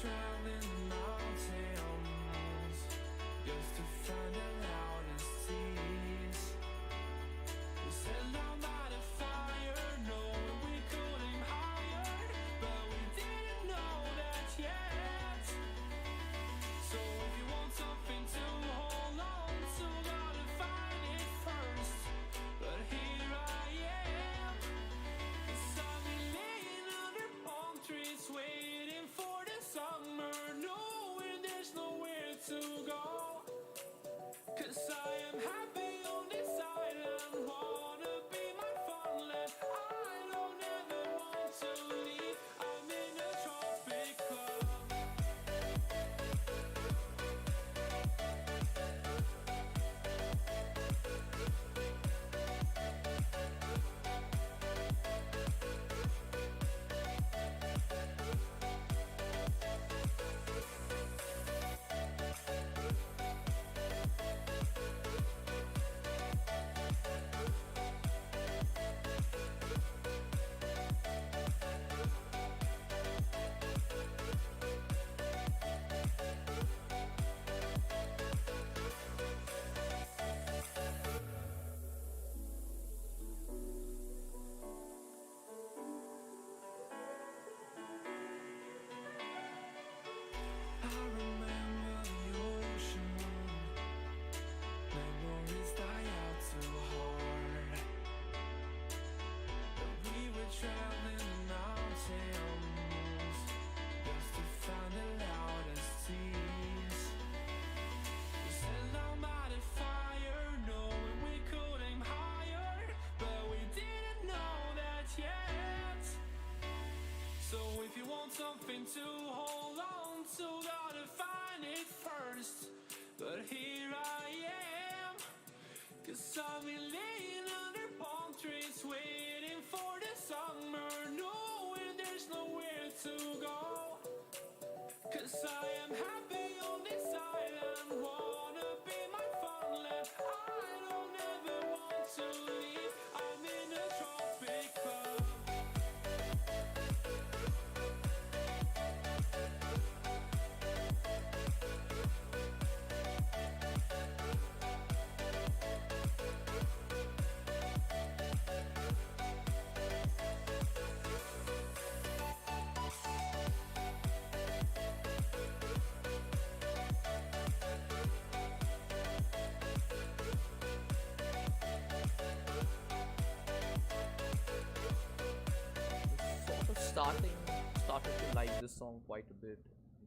traveling the mountains just to find the loudest seas. We set down by the fire, knowing we could aim higher, but we didn't know that yet. So if you want something to hold on to, gotta find it first. But here I am, 'cause I've been laying under palm trees, waiting for the summer, knowing there's nowhere to go. 'Cause I am happy on this island, wanna be my farmland. I don't ever want to leave, I'm in a tropic club. I remember the ocean, memories die out too hard. But we were traveling the mountains just to find the loudest seas. We sat down by the fire, knowing we could aim higher, but we didn't know that yet. So if you want something to hold on to, gotta find it first. But here I am, 'cause I've been laying under palm trees, waiting for the summer, knowing there's nowhere to go. 'Cause I am happy on this island, wanna be my farmland. I don't ever want to leave, I'm in a tropic club. Sort of started to like this song quite a bit,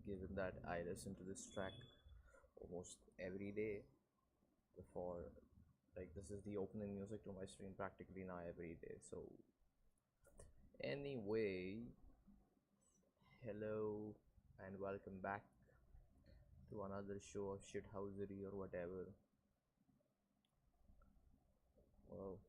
given that I listen to this track almost every day before. Like, this is the opening music to my stream practically now every day. So anyway, hello and welcome back to another show of shithousery or whatever. Well,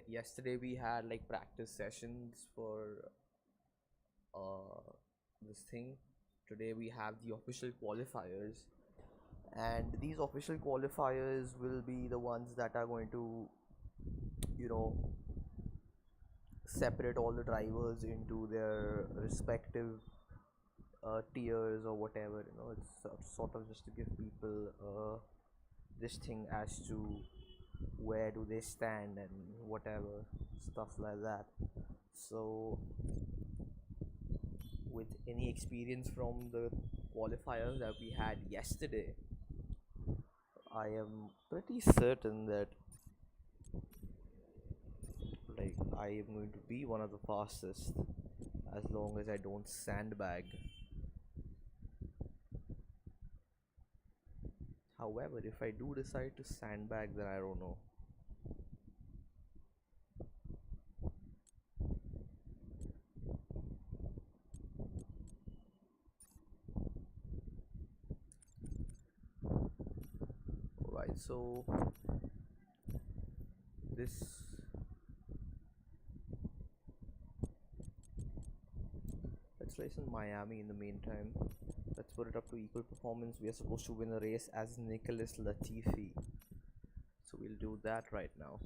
yesterday we had like practice sessions for this thing. Today we have the official qualifiers, and these official qualifiers will be the ones that are going to, you know, separate all the drivers into their respective tiers or whatever. You know, it's sort of just to give people this thing as to where do they stand and whatever stuff like that. So with any experience from the qualifiers that we had yesterday, I am pretty certain that like I am going to be one of the fastest, as long as I don't sandbag. However, if I do decide to sandbag, then I don't know. Alright, so this let's race in Miami in the meantime. Let's put it up to equal performance. We are supposed to win a race as Nicholas Latifi. So we'll do that right now.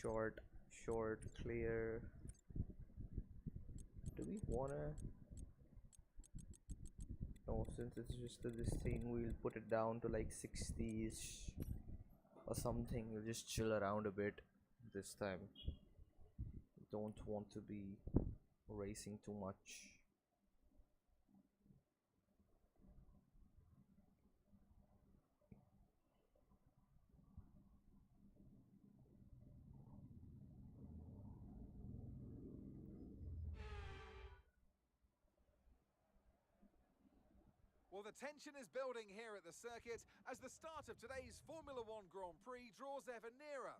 Short, short, clear. Do we wanna? No, since it's just this thing, we'll put it down to like 60s or something. We'll just chill around a bit this time. Don't want to be racing too much. Well, the tension is building here at the circuit as the start of today's Formula One Grand Prix draws ever nearer.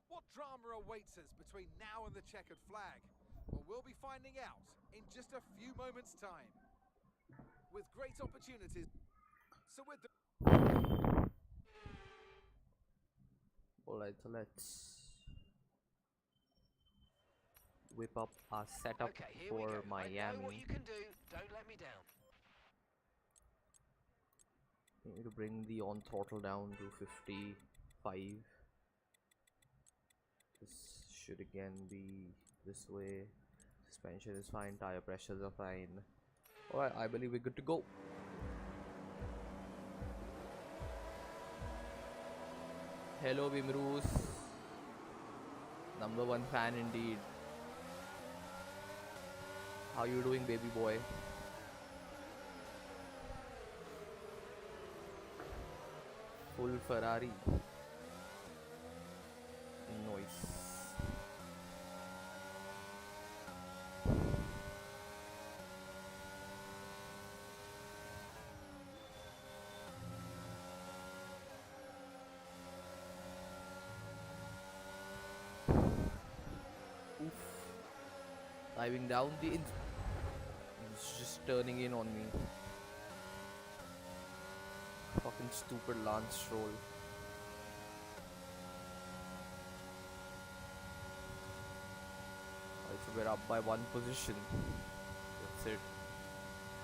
What drama awaits us between now and the checkered flag? Well, we'll be finding out in just a few moments' time. With great opportunities. So with the Alright, so let's whip up our setup Okay, here we for go. I know what Miami. you can do. Don't let me down. We need to bring the on throttle down to 55. This should again be this way. Suspension is fine, tire pressures are fine. Alright, I believe we're good to go. Hello Bimrus. Number one fan indeed. How you doing, baby boy? Full Ferrari. Noise. Oof. Diving down the it's just turning in on me. Fucking stupid Lance Stroll. Alright, so we're up by one position. That's it.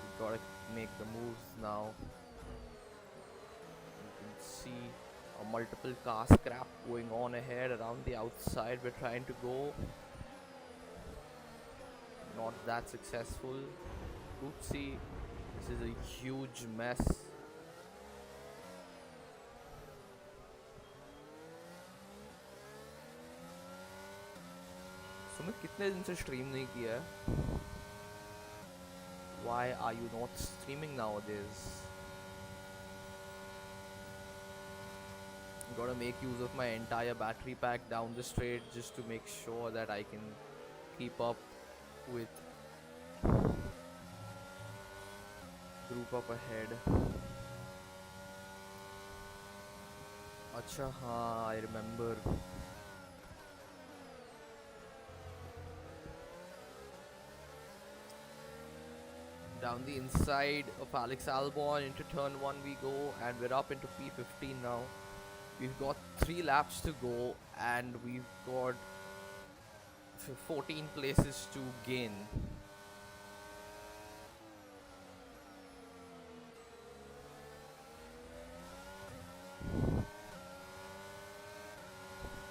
We gotta make the moves now. You can see a multiple car scrap going on ahead around the outside. We're trying to go. Not that successful. Oopsie. This is a huge mess. Sumit कितने दिन से stream नहीं किया है? Why are you not streaming nowadays? Gotta make use of my entire battery pack down the straight just to make sure that I can keep up with group up ahead. Acha, हाँ, I remember. Down the inside of Alex Albon into turn 1 we go, and we're up into P15 now. We've got 3 laps to go and we've got 14 places to gain.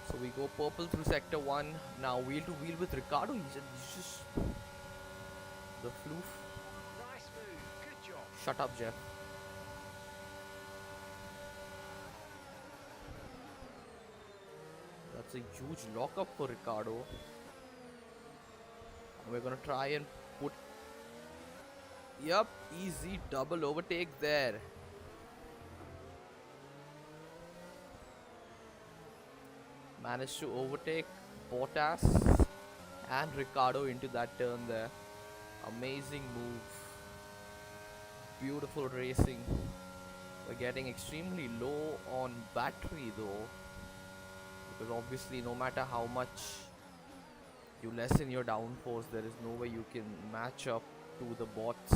So we go purple through sector 1. Now wheel to wheel with Ricardo. He's just the floof. Nice move. Good job. Shut up, Jeff. That's a huge lockup for Ricardo. We're gonna try and put. Yup, easy double overtake there. Managed to overtake Bottas and Ricardo into that turn there. Amazing move. Beautiful racing. We're getting extremely low on battery though, because obviously no matter how much you lessen your downforce, there is no way you can match up to the bots.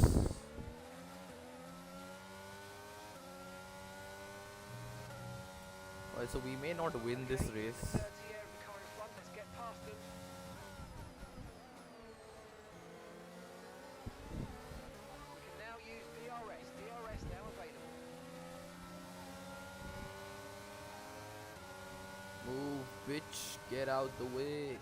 Alright, so we may not win this race. 30 here in the car in front. Let's get past them. We can now use DRS. DRS now available. bitch. Get out the way.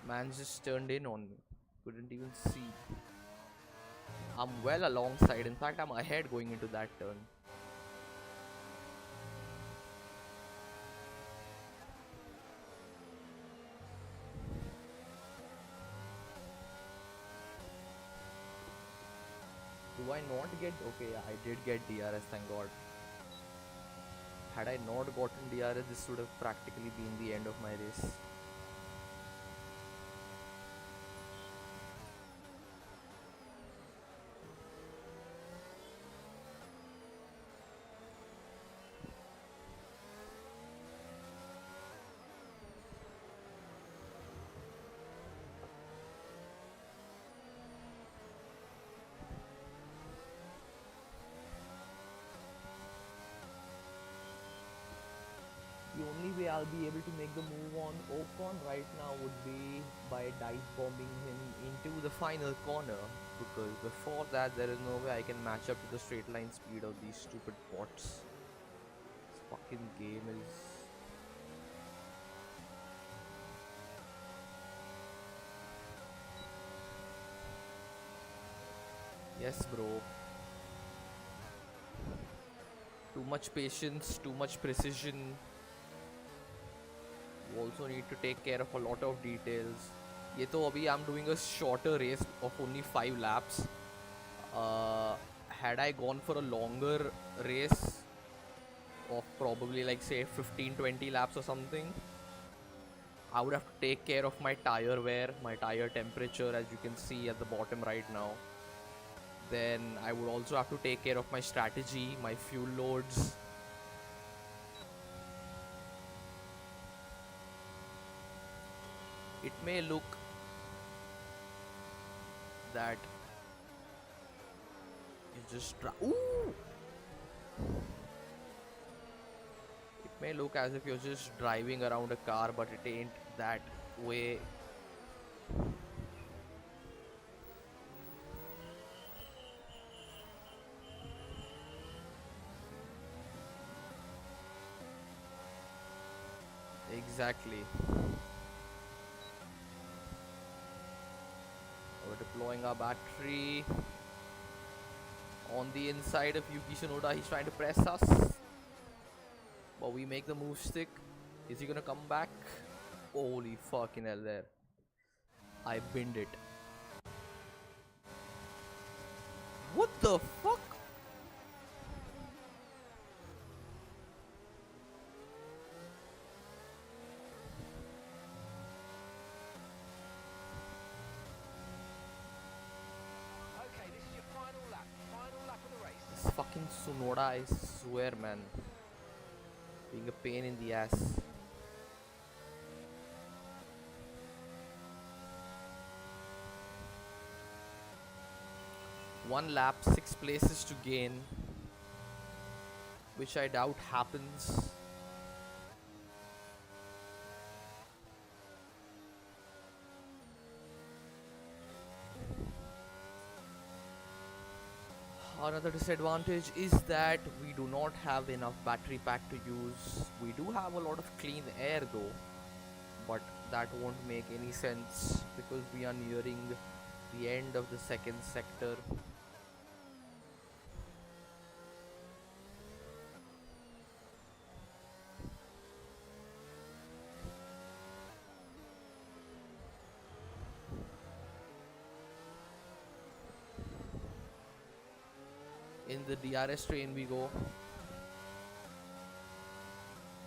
Man just turned in on me. Couldn't even see. I'm well alongside. In fact, I'm ahead going into that turn. Do I not get? Okay, yeah, I did get DRS, thank God. Had I not gotten DRS, this would have practically been the end of my race. The only way I'll be able to make the move on Ocon right now would be by dive bombing him into the final corner, because before that there is no way I can match up to the straight line speed of these stupid bots. This fucking game is... Yes, bro. Too much patience, too much precision. You also need to take care of a lot of details. ये तो अभी I'm doing a shorter race of only 5 laps. Had I gone for a longer race of probably like say 15-20 laps or something, I would have to take care of my tire wear, my tire temperature, as you can see at the bottom right now. Then I would also have to take care of my strategy, my fuel loads. It may look that you just ooh! It may look as if you're just driving around a car, but it ain't that way. Exactly. We're deploying our battery. On the inside of Yuki Tsunoda, he's trying to press us. But we make the move stick. Is he gonna come back? Holy fucking hell there. I binned it. What the fuck? Okay, this is your final lap. Final lap of the race. This fucking Tsunoda, I swear, man. Being a pain in the ass. One lap, 6 places to gain, which I doubt happens. Another disadvantage is that we do not have enough battery pack to use. We do have a lot of clean air though, but that won't make any sense because we are nearing the end of the second sector. In the DRS train we go,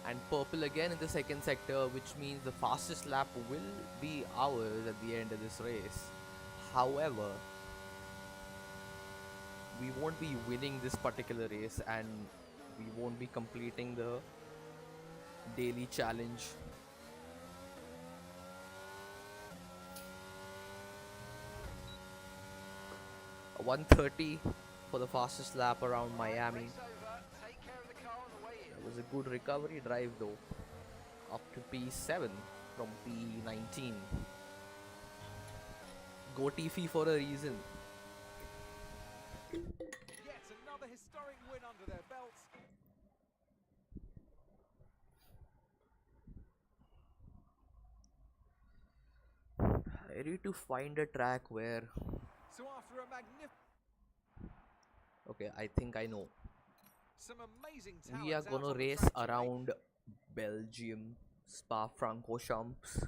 and purple again in the second sector, which means the fastest lap will be ours at the end of this race. However, we won't be winning this particular race and we won't be completing the daily challenge. 1:30 for the fastest lap around Miami. Race over. Take care of the car on the way in. It was a good recovery drive though, up to P7 from P19. Go Tiffy for a reason. Yet another historic win under their belts. I need to find a track where. So after a magnificent, Okay, I think I know. some amazing We are talent out gonna on the race track today. around Belgium, Spa-Francorchamps.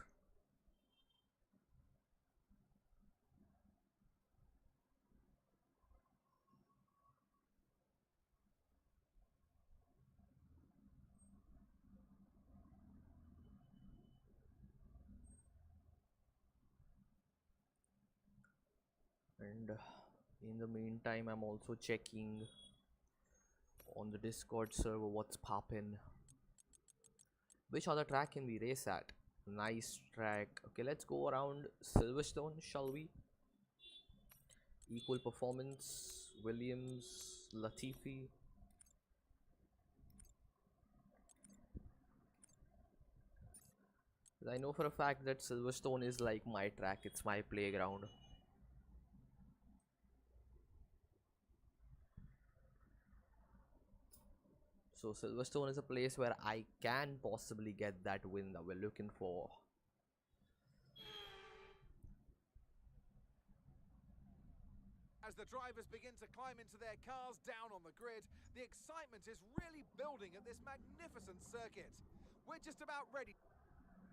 And in the meantime, I'm also checking on the Discord server what's poppin'. Which other track can we race at? Nice track. Okay, let's go around Silverstone, shall we? Equal performance, Williams, Latifi. I know for a fact that Silverstone is like my track, it's my playground. So Silverstone is a place where I can possibly get that win that we're looking for. As the drivers begin to climb into their cars down on the grid, the excitement is really building at this magnificent circuit. We're just about ready.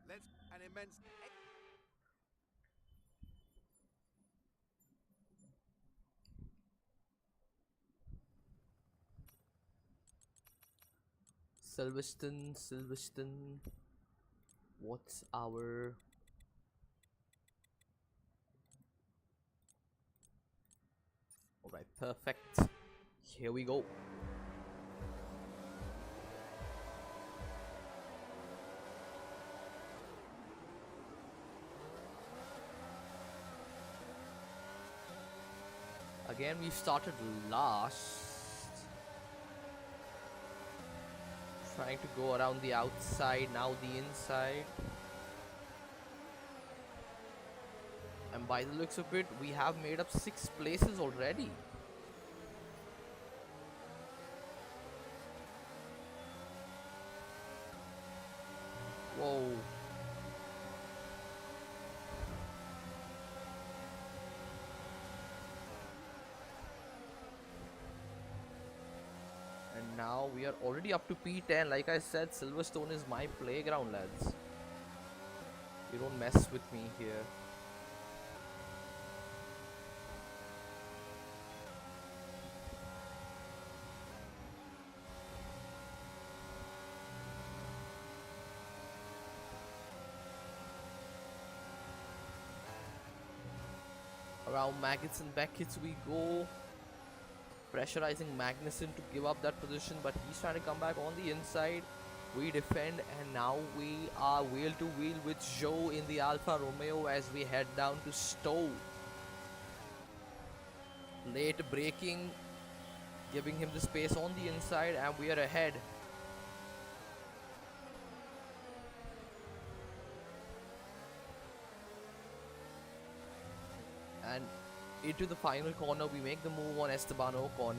Let's an immense. Silverstone. What's our... Alright, perfect. Here we go. Again, we started last. Trying to go around the outside, now the inside. And by the looks of it, we have made up 6 places already. Whoa. And now we are already up to P10. Like I said, Silverstone is my playground, lads. You don't mess with me here. Around Maggots and Beckett's we go. Pressurizing Magnussen to give up that position, but he's trying to come back on the inside. We defend, and now we are wheel to wheel with Joe in the Alfa Romeo as we head down to Stowe. Late braking, giving him the space on the inside, and we are ahead. And into the final corner, we make the move on Esteban Ocon.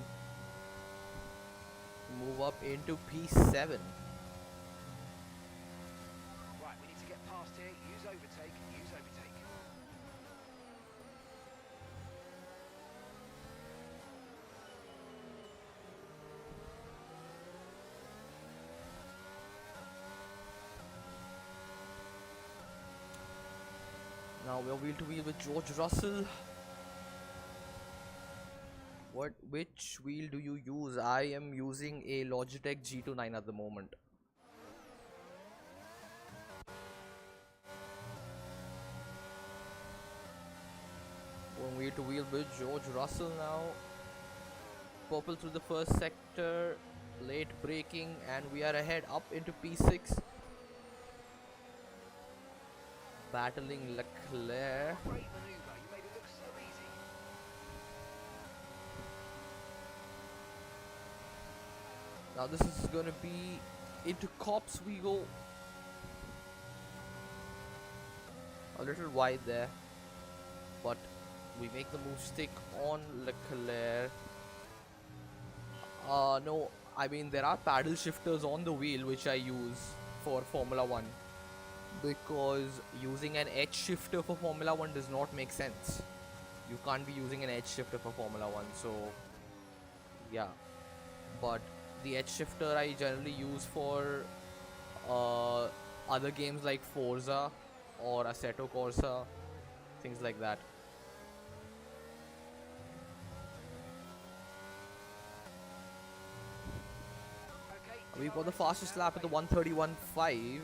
Move up into P7. Right, we need to get past here. Use overtake. Use overtake. Now we're wheel to wheel with George Russell. Which wheel do you use? I am using a Logitech G29 at the moment. Going wheel to wheel with George Russell now. Purple through the first sector, late braking, and we are ahead up into P6. Battling Leclerc. Great maneuver. You made it look so easy. Now this is gonna be into cops we go. A little wide there, but We make the move stick on Leclerc. No, I mean there are paddle shifters on the wheel which I use for Formula 1, because using an edge shifter for Formula 1 does not make sense. You can't be using an edge shifter for Formula 1, so yeah. But the edge shifter I generally use for uh, other games like Forza or Assetto Corsa, things like that. Okay, We've got the DRS fastest now lap at the available. 1:31.5,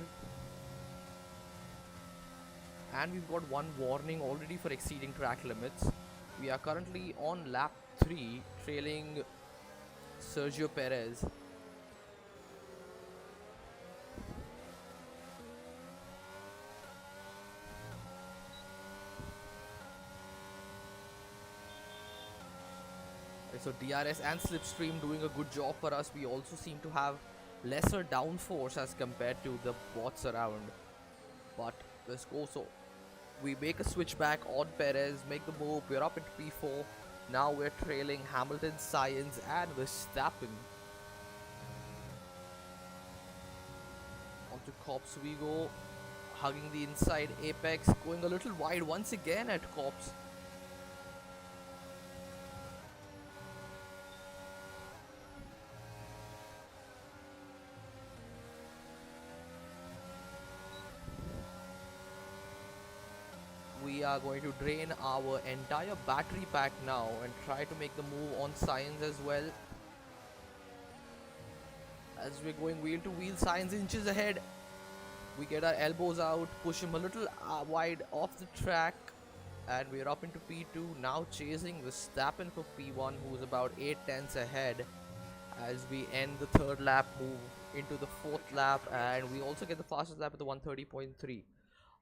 and we've got one warning already for exceeding track limits. We are currently on lap 3, trailing Sergio Perez. So DRS and Slipstream doing a good job for us. We also seem to have lesser downforce as compared to the bots around. But let's go. So we make a switch back on Perez, make the move. We're up into P4. Now we're trailing Hamilton, Sainz, and Verstappen. Onto Cops we go, hugging the inside apex, going a little wide once again at Cops. We are going to drain our entire battery pack now and try to make the move on Sainz as well. As we're going wheel to wheel, Sainz inches ahead. We get our elbows out, push him a little wide off the track, and we're up into P2, now chasing Verstappen for P1, who's about 8 tenths ahead, as we end the third lap, move into the fourth lap, and we also get the fastest lap at the 1:30.3.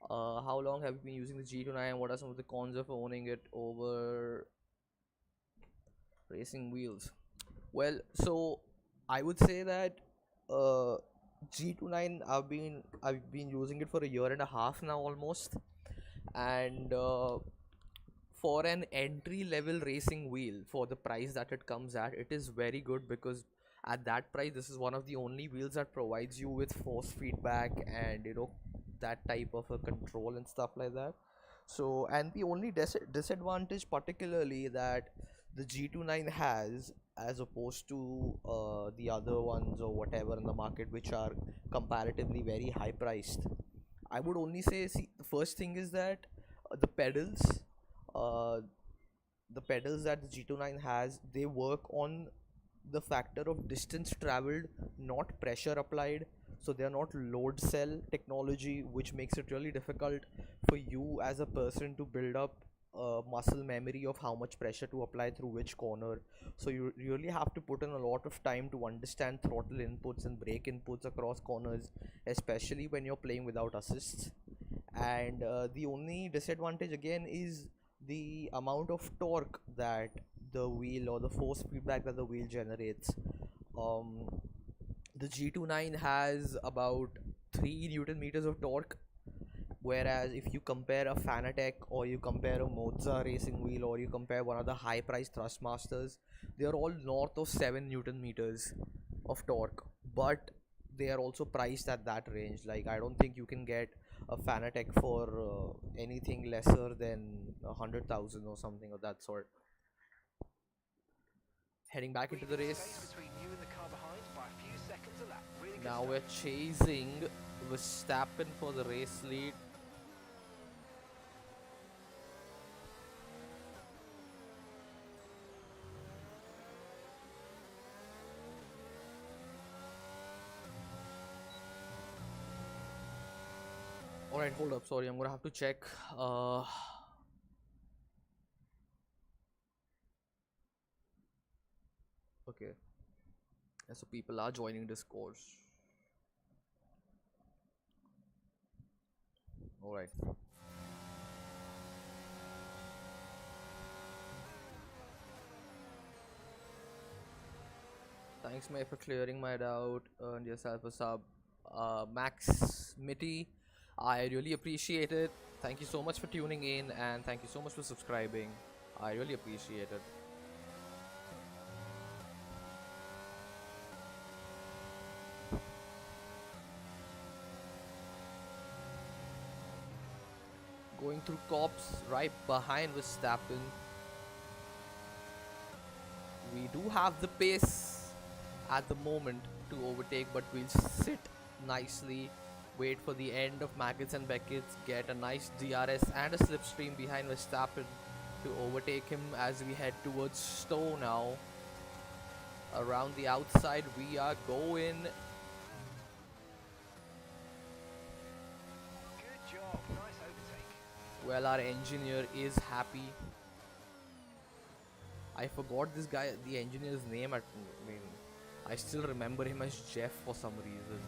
How long have you been using the G29? What are some of the cons of owning it over racing wheels? Well, so I would say that uh, G29, I've been using it for a year and a half now almost, and for an entry level racing wheel, for the price that it comes at, it is very good, because at that price this is one of the only wheels that provides you with force feedback and that type of a control and stuff like that. So, and the only disadvantage particularly that the G29 has, as opposed to the other ones or whatever in the market which are comparatively very high priced, I would only say, see, the first thing is that the pedals, uh, the pedals that the G29 has, they work on the factor of distance traveled, not pressure applied. So they are not load cell technology, which makes it really difficult for you as a person to build up muscle memory of how much pressure to apply through which corner. So you really have to put in a lot of time to understand throttle inputs and brake inputs across corners, especially when you're playing without assists. And the only disadvantage again is the amount of torque that the wheel, or the force feedback that the wheel generates. um, the G29 has about 3 newton meters of torque, whereas if you compare a Fanatec, or you compare a Monza racing wheel, or you compare one of the high priced Thrustmasters, they are all north of 7 newton meters of torque, but they are also priced at that range. Like, I don't think you can get a Fanatec for anything lesser than 100,000 or something of that sort. Heading back into the Breathing space race. between you and the car behind by a few seconds a lap. Really good Now stuff. we're chasing Verstappen for the race lead. Alright, hold up. Sorry, I'm gonna have to check. Okay. Yeah, so people are joining this course. Alright. Thanks, mate, for clearing my doubt. Earned yourself a sub. Max Mitty, I really appreciate it. Thank you so much for tuning in, and thank you so much for subscribing. I really appreciate it. Going through cops right behind Verstappen. We do have the pace at the moment to overtake, but we'll sit nicely, wait for the end of Maggots and Beckett's, get a nice DRS and a slipstream behind Verstappen to overtake him as we head towards Stowe now. Around the outside, we are going. Good job. Nice overtake. Well, our engineer is happy. I forgot this guy, the engineer's name. I still remember him as Jeff for some reason.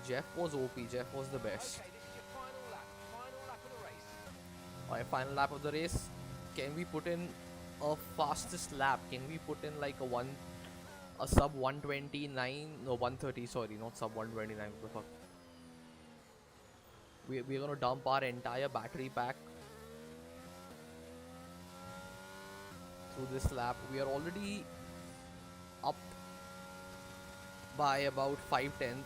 Jeff was OP. Jeff was the best. Okay, this is your final lap. Final lap of the race. Alright, final lap of the race. Can we put in a fastest lap? Can we put in like a sub 129? No, 130. Sorry, not sub 129. What the fuck? We're gonna dump our entire battery pack through this lap. We are already up by about 5/10.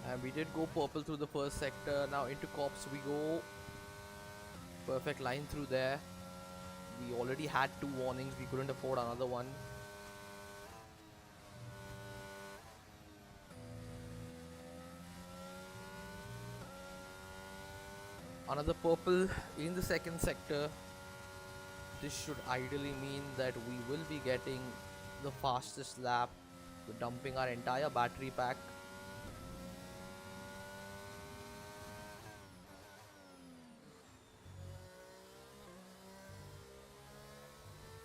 And we did go purple through the first sector. Now into cops we go. Perfect line through there. We already had 2 warnings. We couldn't afford another one. Another purple in the second sector. This should ideally mean that we will be getting the fastest lap. We're dumping our entire battery pack.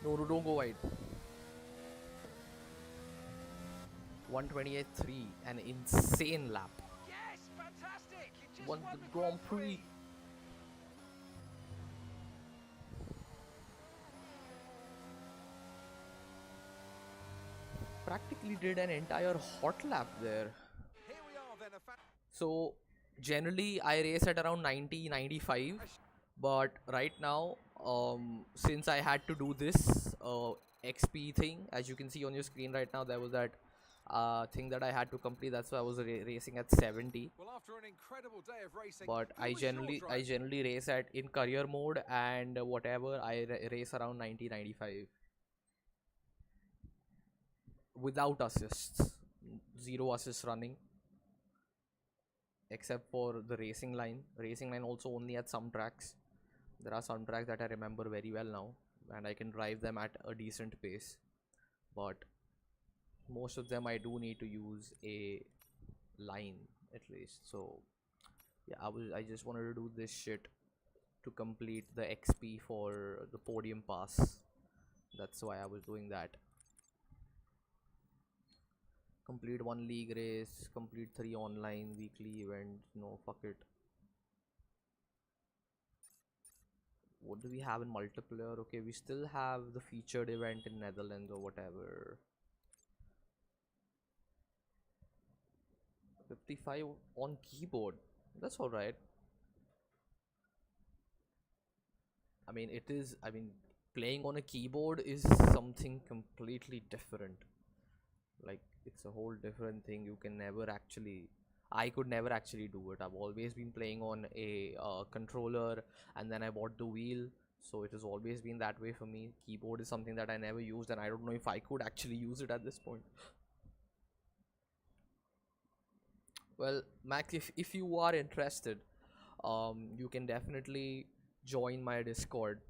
No, don't go wide. 128.3, an insane lap. Yes, fantastic. You just Won won the the Grand Prix. Practically did an entire hot lap there. Here we are then, So generally I race at around 90, 95, but right now since I had to do this XP thing, as you can see on your screen right now, there was that thing that I had to complete. That's why I was racing at 70. Well, after an incredible day of racing, But who I was your generally driver? race at in career mode, and whatever I race around 90, 95 without assists, 0 assists running, except for the racing line. Racing line also only at some tracks. There are some tracks that I remember very well now, and I can drive them at a decent pace. But most of them I do need to use a line at least. So yeah, I just wanted to do this shit to complete the XP for the podium pass. That's why I was doing that. Complete 1 league race, complete 3 online weekly events. No, fuck it. What do we have in multiplayer? Okay, we still have the featured event in Netherlands or whatever. 55 on keyboard. That's alright. I mean, playing on a keyboard is something completely different. Like, it's a whole different thing. I could never actually do it. I've always been playing on a controller, and then I bought the wheel, so it has always been that way for me. Keyboard is something that I never used, and I don't know if I could actually use it at this point. Well, Max, if you are interested, you can definitely join my Discord,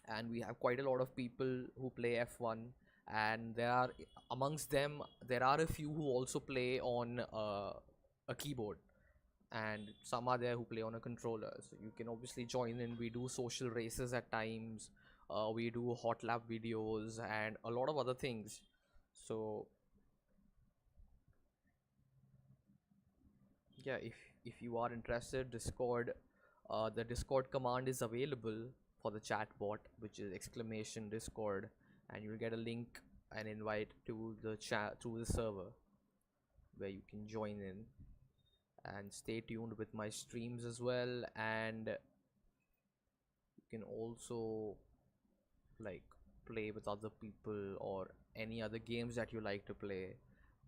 and we have quite a lot of people who play F1, and amongst them there are a few who also play on a keyboard, and some are there who play on a controller. So you can obviously join in. We do social races at times, we do hot lap videos and a lot of other things. So yeah, if you are interested, Discord The Discord command is available for the chat bot, which is exclamation Discord, and you'll get a link and invite to the chat to the server where you can join in, and stay tuned with my streams as well. And you can also like play with other people or any other games that you like to play,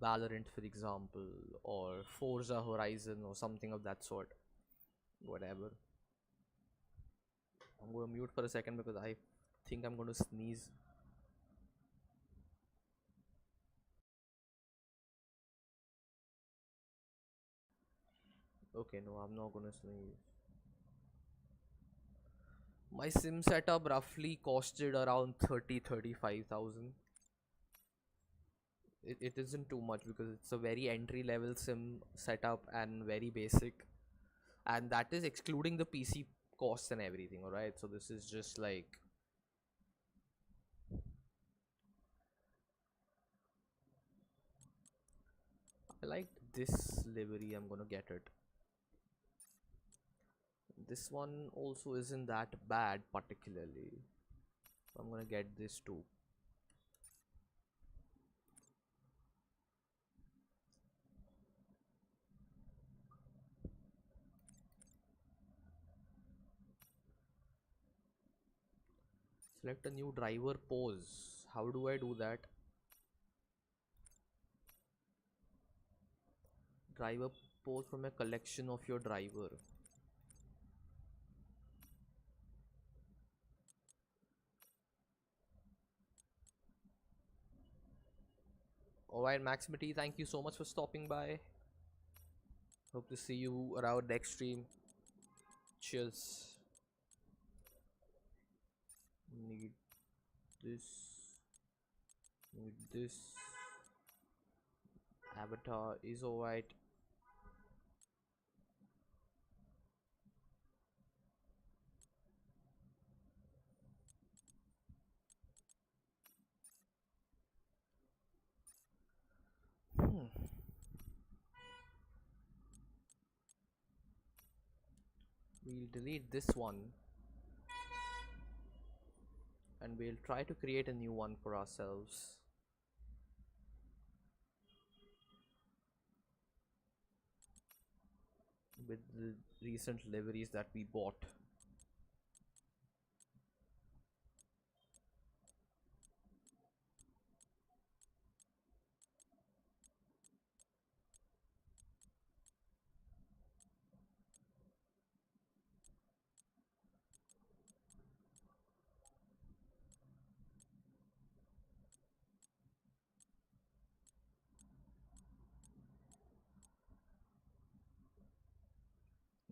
Valorant for example, or Forza Horizon or something of that sort, whatever. I'm going to mute for a second because I think I'm going to sneeze. Okay, no, I'm not going to sneeze. My sim setup roughly costed around 35,000. It isn't too much because it's a very entry level sim setup and very basic, and that is excluding the PC costs and everything. All right, so this is just like, I like this livery, I'm gonna get it. This one also isn't that bad particularly, so I'm gonna get this too. Select a new driver pose. How do I do that? Driver pose from a collection of your driver. Alright, Maximity, thank you so much for stopping by. Hope to see you around next stream. Cheers. Need this. Need this. Avatar is alright. We'll delete this one and we'll try to create a new one for ourselves. With the recent liveries that we bought.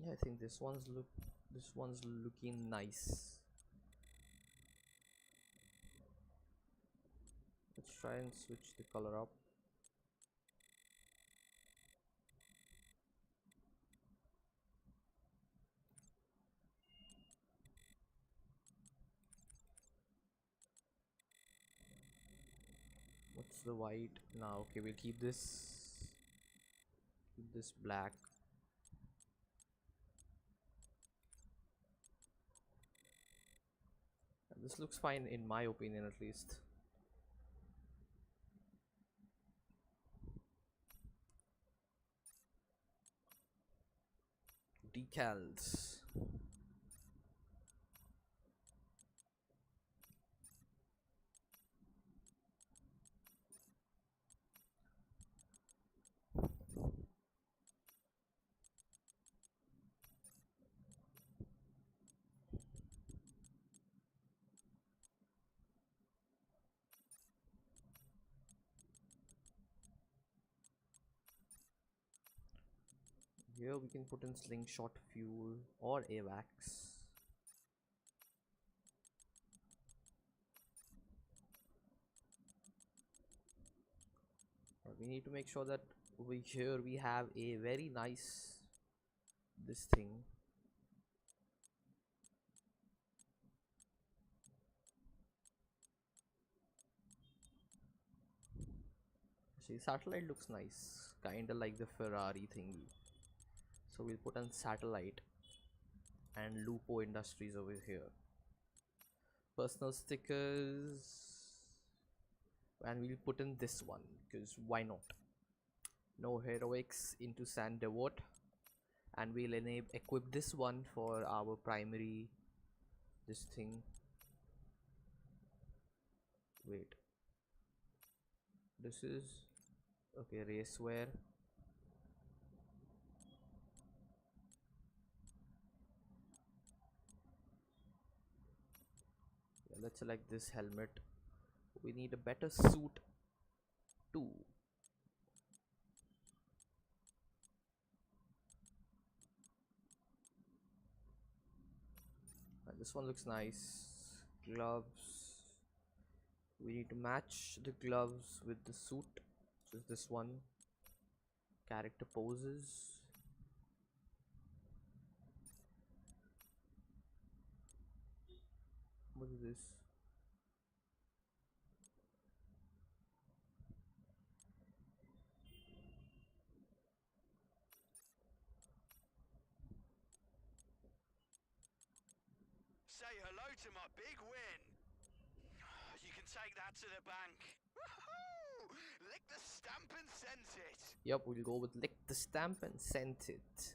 Yeah, I think this one's looking nice. Let's try and switch the color up. What's the white now? Okay, we'll keep this black. And this looks fine in my opinion at least. Decals. Here we can put in slingshot fuel or AVAX. But we need to make sure that we have a very nice this thing. See, satellite looks nice, kinda like the Ferrari thingy. So we'll put on satellite. and Lupo Industries over here. Personal stickers, and we'll put in this one because why not? No heroics into Sand Devote, and we'll equip this one for our primary this thing. Wait, this is okay, racewear. Yeah, let's select this helmet. We need a better suit too. This one looks nice. Gloves. We need to match the gloves with the suit. So is this one. Character poses. What is this? Say hello to my big win. You can take that to the bank. Woohoo! Lick the stamp and send it. Yep, we'll go with lick the stamp and send it.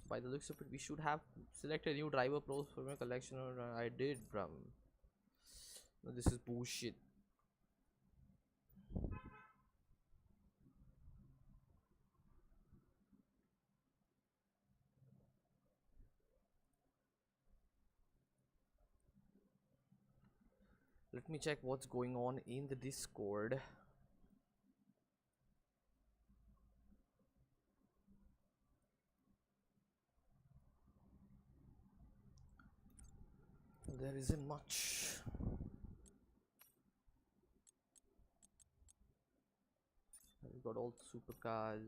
By the looks of it, we should have selected a new driver pros for my collection. I did, brum. No, this is bullshit. Let me check what's going on in the Discord. There isn't much. We got all the supercars,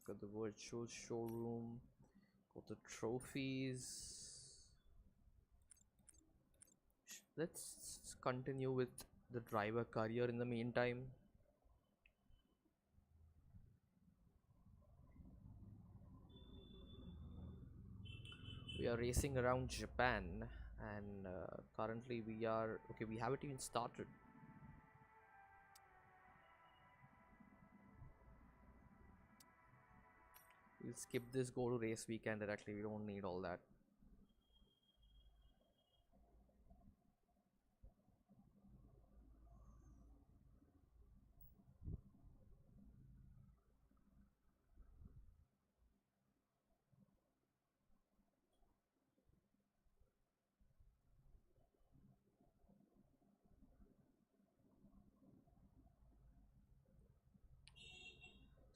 got the virtual showroom, got the trophies. Let's continue with the driver career in the meantime. We are racing around Japan, and currently we are okay. We haven't even started. We'll skip this, go to race weekend directly. We don't need all that.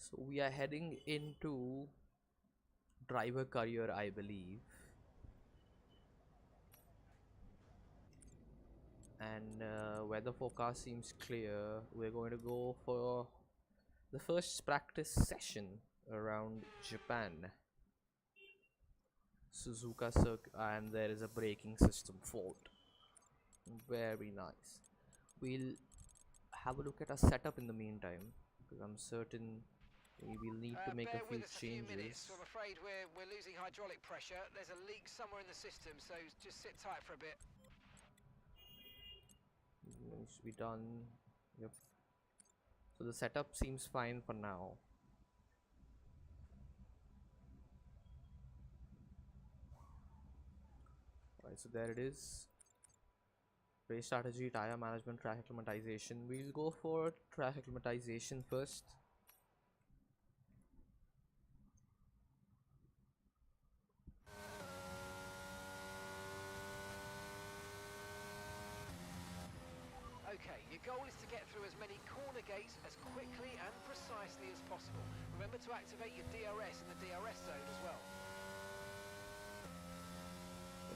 So we are heading into driver career, I believe. And weather forecast seems clear. We're going to go for the first practice session around Japan. Suzuka circuit, and there is a braking system fault. Very nice. We'll have a look at our setup in the meantime, because I'm certain we will need to make Bear a few with us a few minutes. changes. I'm afraid we're losing hydraulic pressure. There's a leak somewhere in the system, so just sit tight for a bit. Needs to be done. Yep. So the setup seems fine for now. Alright, so there it is. Race strategy, tire management, track acclimatization. We'll go for track acclimatization first. Okay, your goal is to get through as many corner gates as quickly and precisely as possible. Remember to activate your DRS in the DRS zone as well.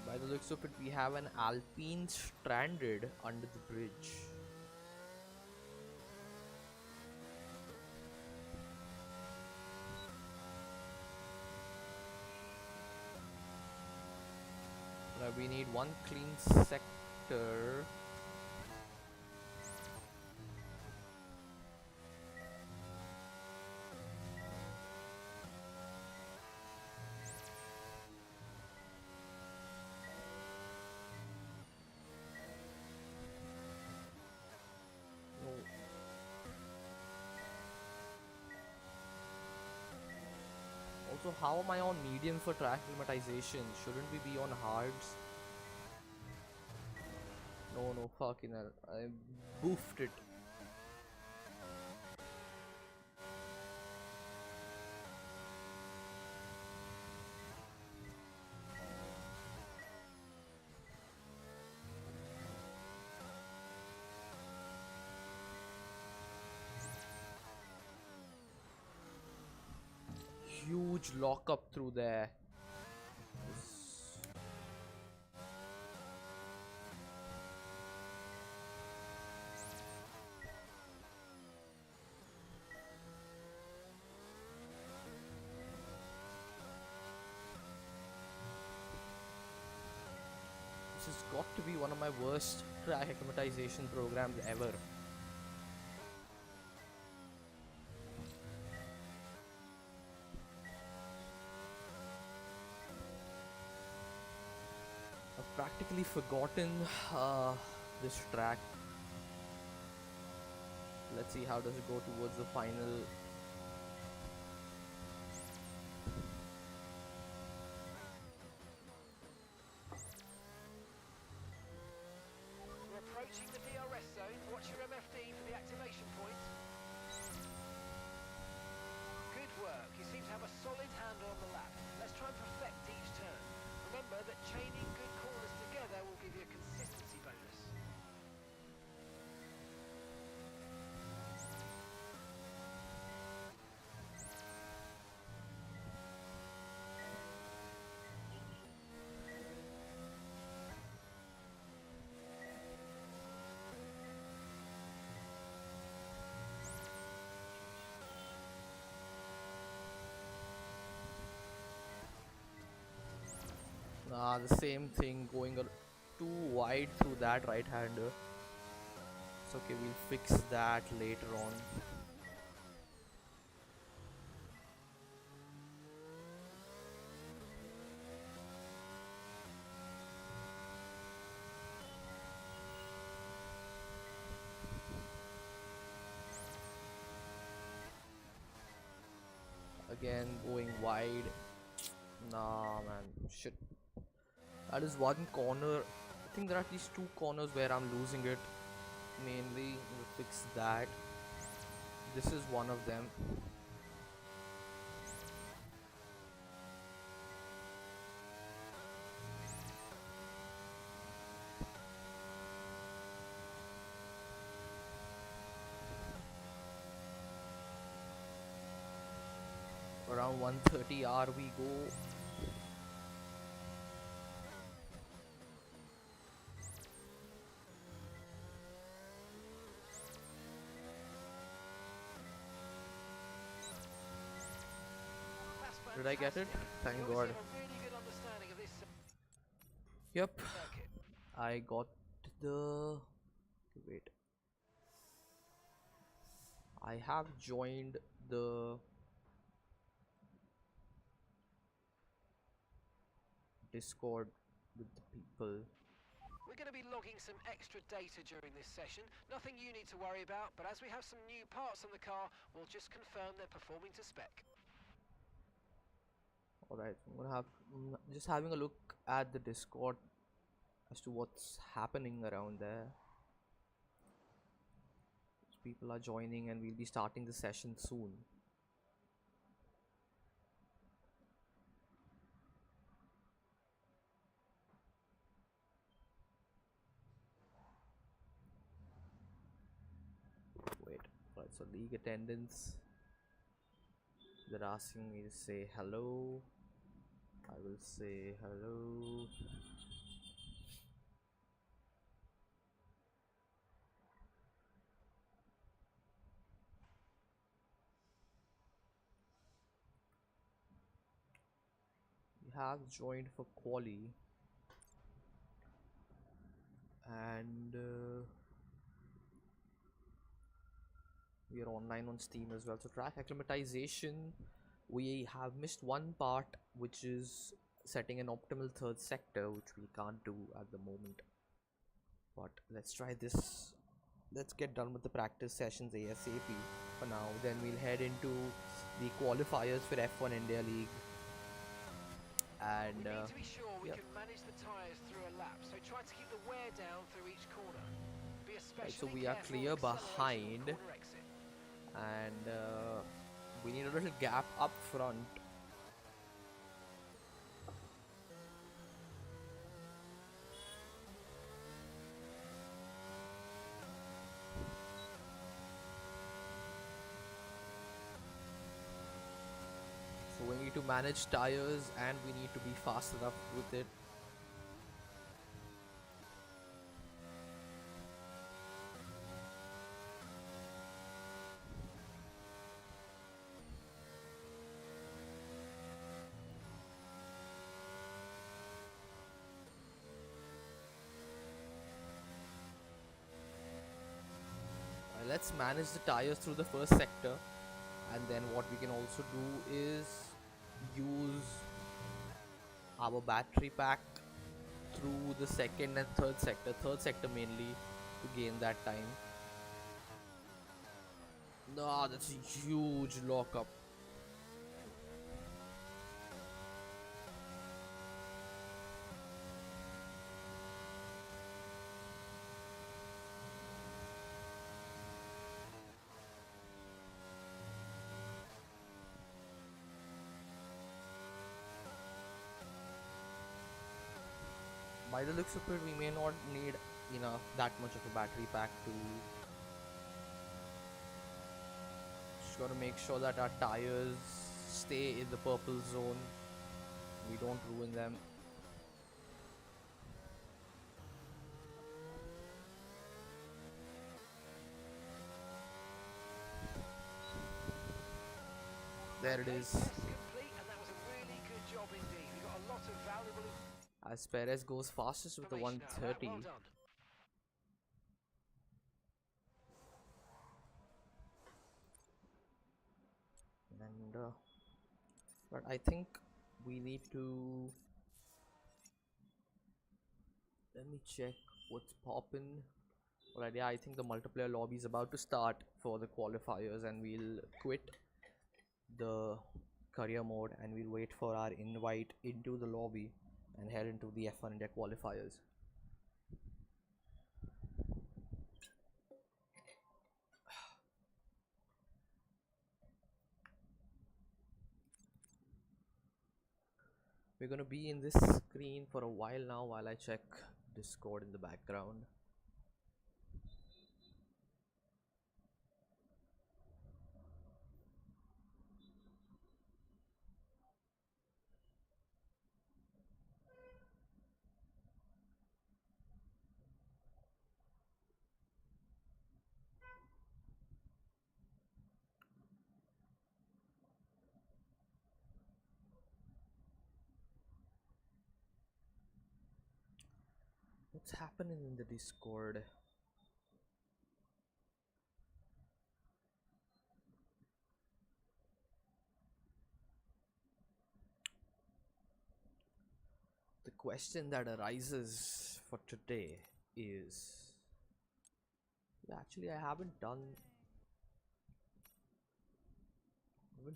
By the looks of it, we have an Alpine stranded under the bridge. Now we need one clean sector. So how am I on medium for track acclimatization? Shouldn't we be on hards? No, fucking hell. I boofed it. Huge lockup through there. This has got to be one of my worst track acclimatization programs ever. I've practically forgotten this track. Let's see how does it go towards the final. We're approaching the DRS zone. Watch your MFD for the activation point. Good work. You seem to have a solid handle on the lap. Let's try and perfect each turn. Remember that chaining good corners together will give you a consistency bonus. The same thing, going too wide through that right hander. It's okay, we'll fix that later on. Again, going wide. Nah, man, shit. That is one corner. I think there are at least two corners where I'm losing it. Mainly, we'll fix that. This is one of them. Around 130 R we go. Did I get it? Thank God. You obviously have a really good understanding of this Yep. circuit. I got the... Wait. I have joined the Discord with the people. We're going to be logging some extra data during this session. Nothing you need to worry about, but as we have some new parts on the car, we'll just confirm they're performing to spec. Alright, I'm gonna have just having a look at the Discord as to what's happening around there. People are joining and we'll be starting the session soon. Wait, right, so league attendance. They're asking me to say hello. I will say hello. You have joined for quali, and we are online on Steam as well. So track acclimatization, we have missed one part, which is setting an optimal third sector, which we can't do at the moment. But let's try this. Let's get done with the practice sessions ASAP for now. Then we'll head into the qualifiers for F1 India League And We need to be sure we yep. can manage the tyres through a lap, so try to keep the wear down through each corner. Be Right, so especially we are careful clear of acceleration on behind, corner exit. and we need a little gap up front. So we need to manage tires, and we need to be fast enough with it. Let's manage the tires through the first sector, and then what we can also do is use our battery pack through the second and third sector mainly, to gain that time. No, that's a huge lockup. By the looks of it, we may not need that much of a battery pack to. Just gotta make sure that our tires stay in the purple zone. We don't ruin them. There it Okay, is. test complete, and that was a really good job indeed. We got a lot of valuable As Perez goes fastest with the information out of that. 130. Well done. And but I think we need to, let me check what's poppin'. Alright, yeah, I think the multiplayer lobby is about to start for the qualifiers, and we'll quit the career mode and we'll wait for our invite into the lobby and head into the F1ndia qualifiers. We're gonna be in this screen for a while now while I check Discord in the background. What's happening in the Discord? The question that arises for today is, actually I haven't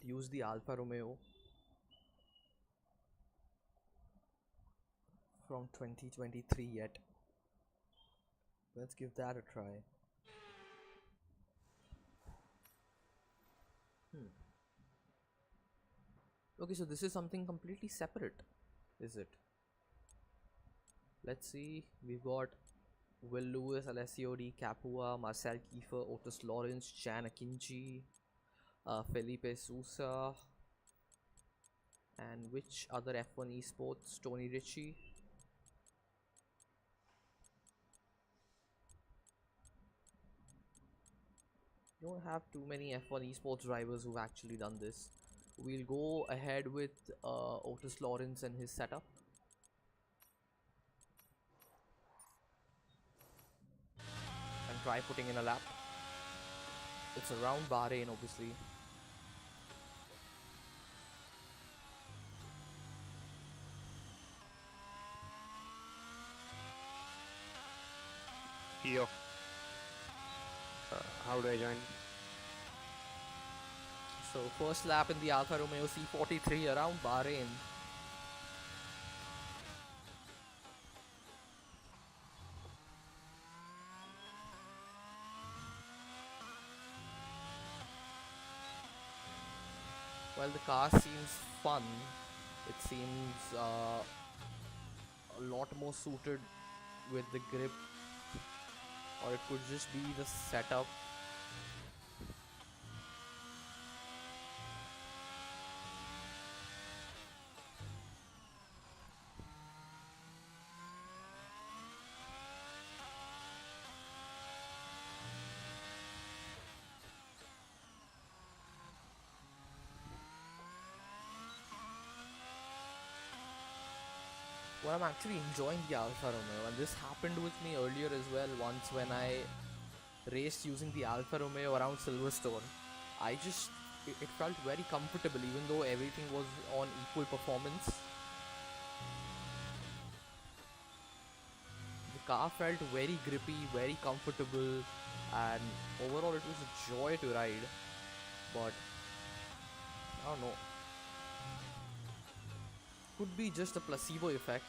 used the Alfa Romeo from 2023 yet. Let's give that a try. Okay, so this is something completely separate, is it? Let's see. We've got Will Lewis, Alessio Di Capua, Marcel Kiefer, Otis Lawrence, Jan Akinci, Felipe Sousa, and which other F1 esports? Tony Ritchie. Don't have too many F1 esports drivers who've actually done this. We'll go ahead with Otis Lawrence and his setup. And try putting in a lap. It's around Bahrain, obviously. Yo. How do I join? So first lap in the Alfa Romeo C43 around Bahrain. Well, the car seems fun. It seems a lot more suited with the grip, or it could just be the setup. Well, I'm actually enjoying the Alfa Romeo, and this happened with me earlier as well. Once when I raced using the Alfa Romeo around Silverstone, it felt very comfortable, even though everything was on equal performance. The car felt very grippy, very comfortable, and overall it was a joy to ride. But I don't know, could be just a placebo effect.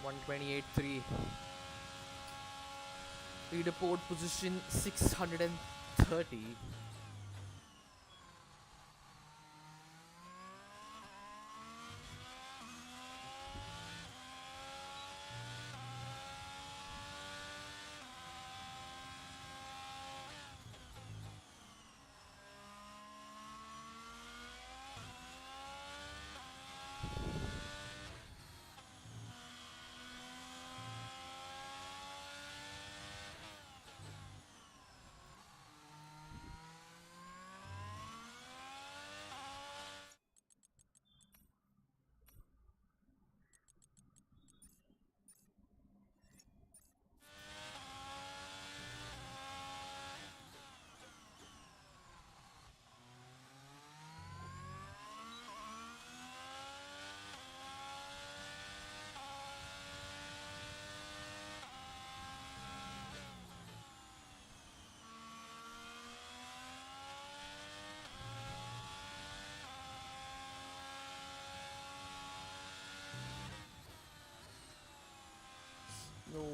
128.3. Leaderboard position 630. No.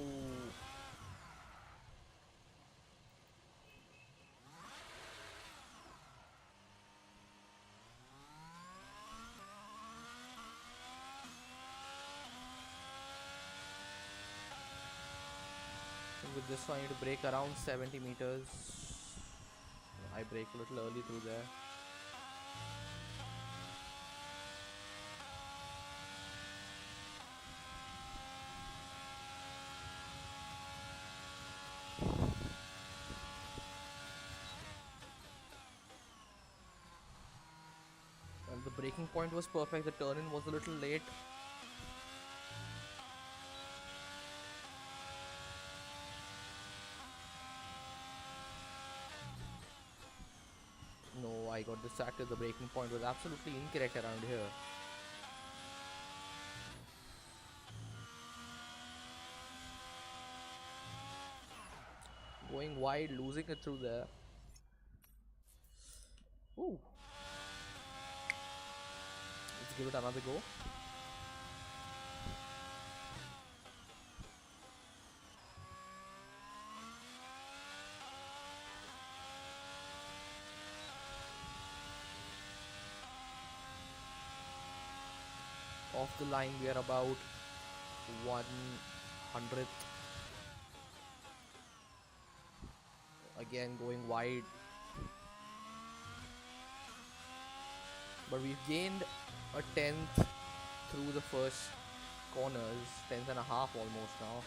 With this one, I need to brake around 70 meters. I brake a little early through there. And the braking point was perfect. The turn in was a little late. No, I got distracted. The braking point was absolutely incorrect around here. Going wide, losing it through there. Ooh. Let's give it another go. Off the line, we are about 100th. Again, going wide. But we've gained a 10th through the first corners, 10th and a half almost now.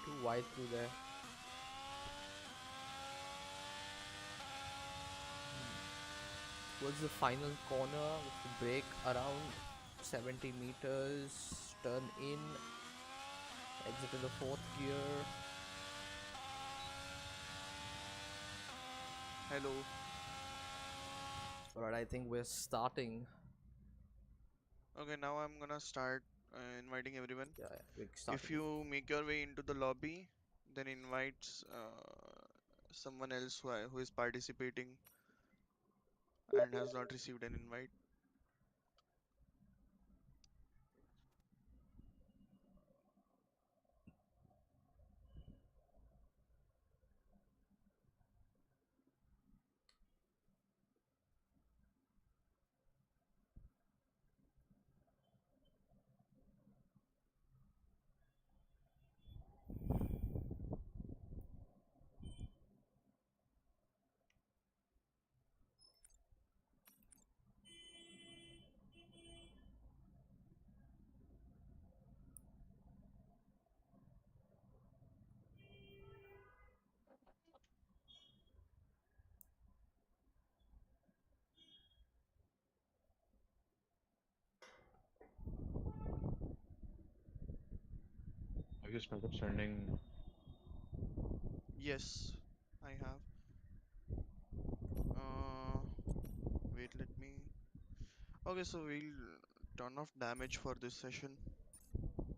too wide through there. Towards the final corner with the brake around 70 meters, turn in, exit to the fourth gear. Hello. Alright, I think we're starting. Okay, now I'm gonna start inviting everyone. Yeah, we're If starting. you make your way into the lobby, then invite someone else who is participating and has not received an invite. Have you started sending? Yes, I have. Uh, Wait, let me. Okay, so we'll turn off damage for this session.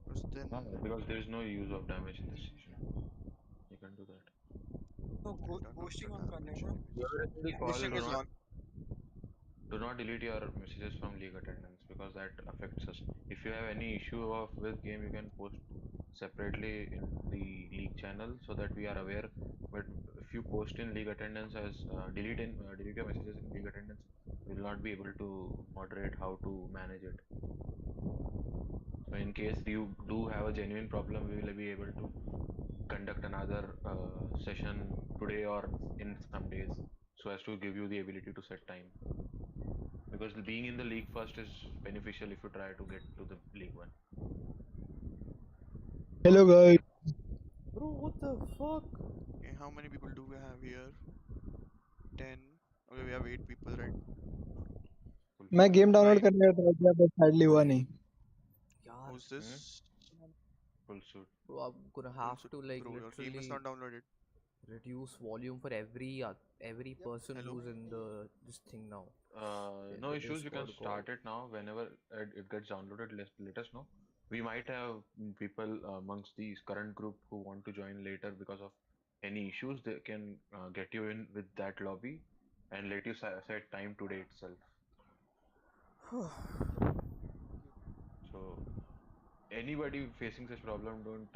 Because then No, because there is no use of damage in this session. You can do that. तो we'll turn off the ghosting on करने damage का anyways. Whoever is in the call, Ghosting is on. do not delete your messages from league attendance because that affects us. If you have any issue of with game, you can post separately in the league channel so that we are aware. But if you post in league attendance as delete your messages in league attendance, we will not be able to moderate how to manage it. So in case you do have a genuine problem, we will be able to conduct another session today or in some days so as to give you the ability to set time, because being in the league first is beneficial if you try to get to the league one. Hello guys. Bro, what the fuck? Okay, how many people do we have here? 10. Okay, we have 8 people, right? Full मैं suit. Game download Right. करने का try किया but hardly हुआ नहीं. यार, Who's this? Full suit. bro, I'm gonna Full have suit. to like Bro, your game is literally not downloaded. reduce volume for every person Hello? who's in the this thing now. In No the issues. You can Discord call. start it now. Whenever it gets downloaded, let us know. We might have people amongst the current group who want to join later because of any issues. They can get you in with that lobby and let you set time today itself. So anybody facing such problem, don't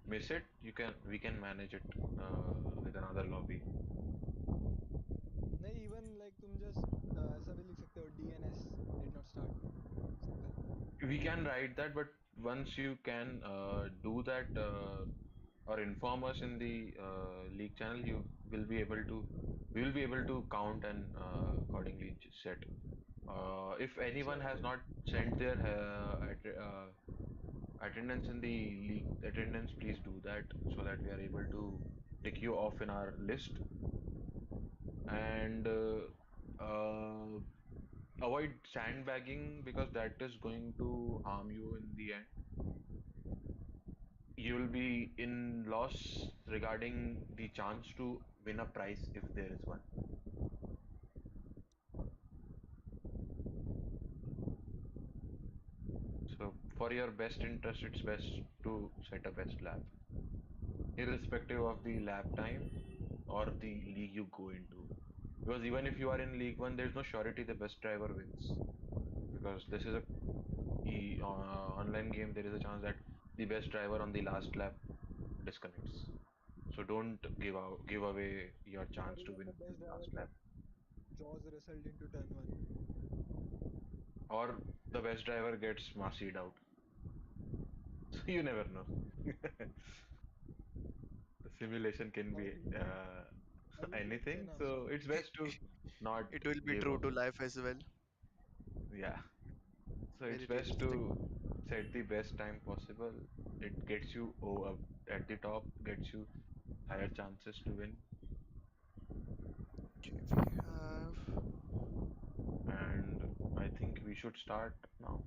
miss it. We can manage it with another lobby. नहीं even like तुम just ऐसा भी लिख सकते हो DNS did not start simple. We can write that, but once you can do that or inform us in the league channel, you will be able to we will be able to count and accordingly set. If anyone has चलो not sent their attendance in the league attendance, please do that so that we are able to tick you off in our list. And avoid sandbagging because that is going to harm you in the end. You will be in loss regarding the chance to win a prize if there is one. So for your best interest, it's best to set a best lap, irrespective of the lap time or the league you go into. Because even if you are in League One, there's no surety the best driver wins. Because this is a online game, there is a chance that the best driver on the last lap disconnects. So don't give away your chance और to even win the in best the last driver lap. Get जॉज result into turn 1. Or the best driver gets massied out. So you never know. The simulation can be और अभी देखते anything, ना. so it's best to not It will be give true up. to life as well. Yeah. So it's Very best realistic. to set the best time possible. It gets you up at the top, gets you higher chances to win. Okay, we have. And I think we should start now.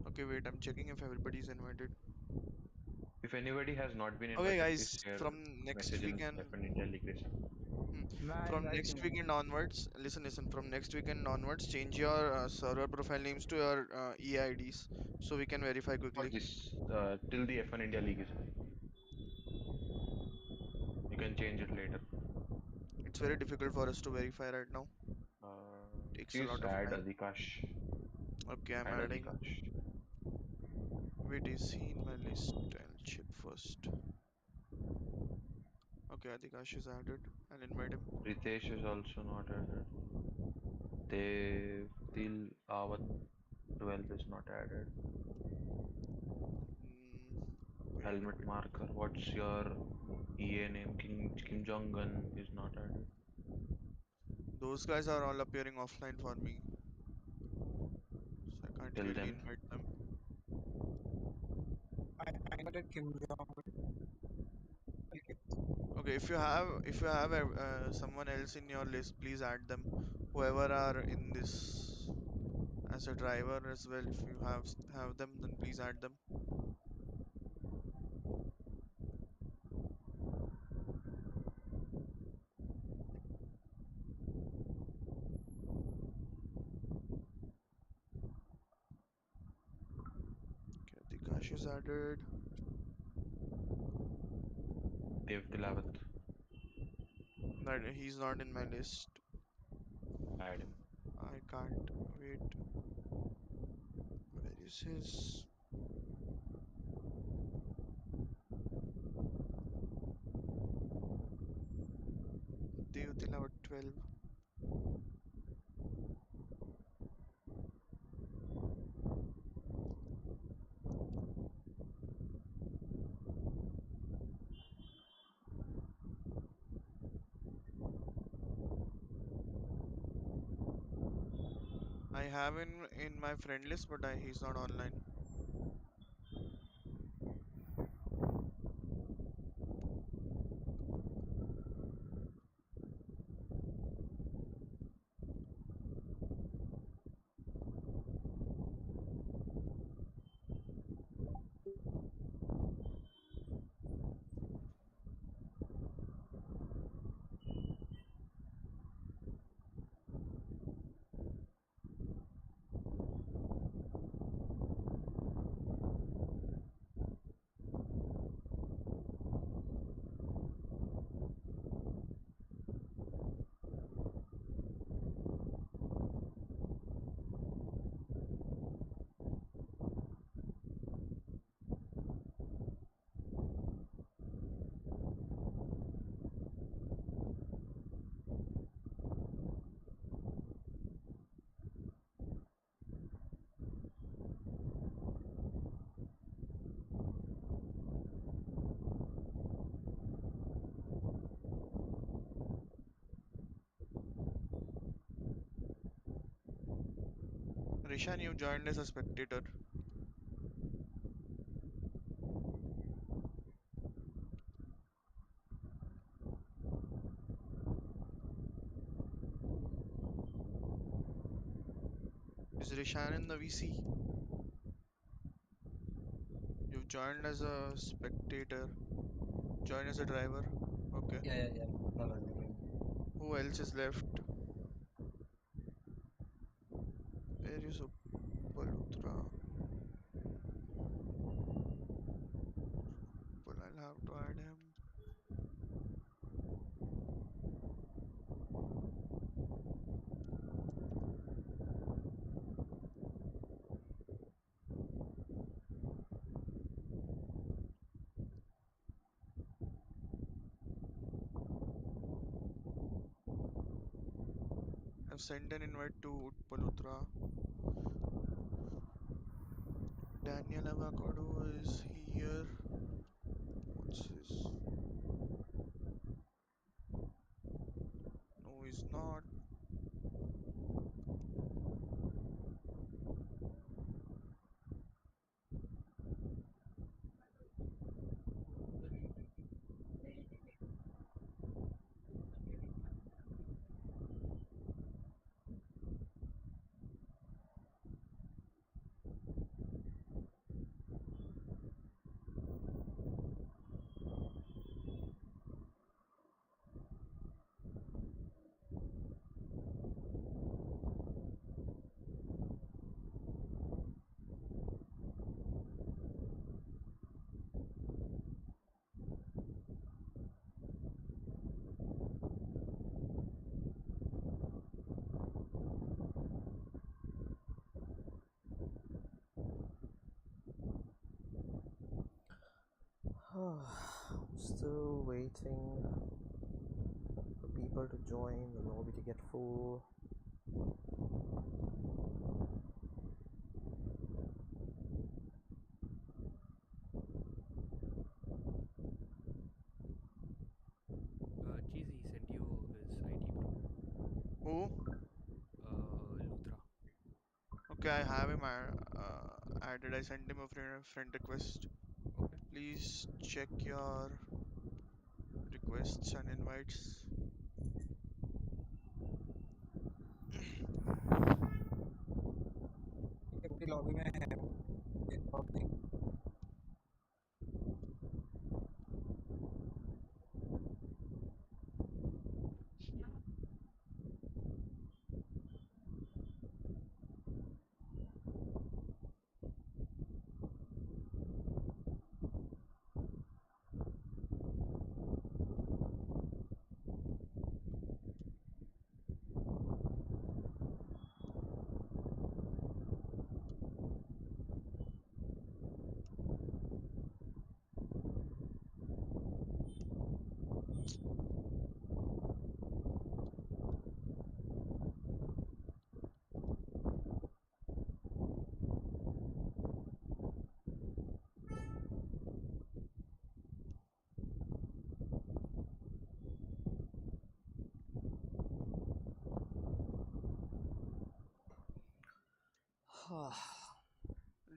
Okay, wait, I'm checking if everybody's invited. If anybody has not been Okay, invited, please guys, share from next message in weekend, F1ndia League Racing. hmm, मैं from invite next नहीं weekend onwards, listen, from next weekend onwards, change your server profile names to your EIDs so we can verify For quickly. this, till the F1ndia League is running, you can change it later. It's very difficult for us to verify right now. Takes a Please lot of add time. Adhikash. Okay, I'm Add adding. Adhikash. Wait, is he in my list? I'll check first. Okay, Adhikash is added. I'll invite him. Ritesh is also not added. Devdil Awat 12 is not added. Mm, wait, Helmet wait. marker. What's your EA name? Kim Jong Un is not added. Those guys are all appearing offline for me, so I can't Till really then, invite them. I invited Kim Jong. Okay, if you have someone else in your list, please add them. Whoever are in this as a driver as well, if you have them, then please add them. Okay, Dikash is added. Devdil Awat. That he's not in my list. Add him. I can't wait. Where is his? Devdilawat 12. I have him in my friend list, but he's not online. Rishan, you joined as a spectator. Is Rishan in the VC? You've joined as a spectator. Join as a driver. Okay. Yeah, yeah, yeah. No, no, no, no. Who else is left? Where is Uppalutra? Well, I'll have to add him. I've sent an invite to Utpalutra. Daniel Avocado is here. What's his? No, he's not. still waiting for people to join, the lobby to get full. Cheesy sent you his ID, bro. Who? Luthra. Okay, I have him added. I sent him a friend request. Okay. Please check your requests and invites. पूरी lobby में है वो, एक public.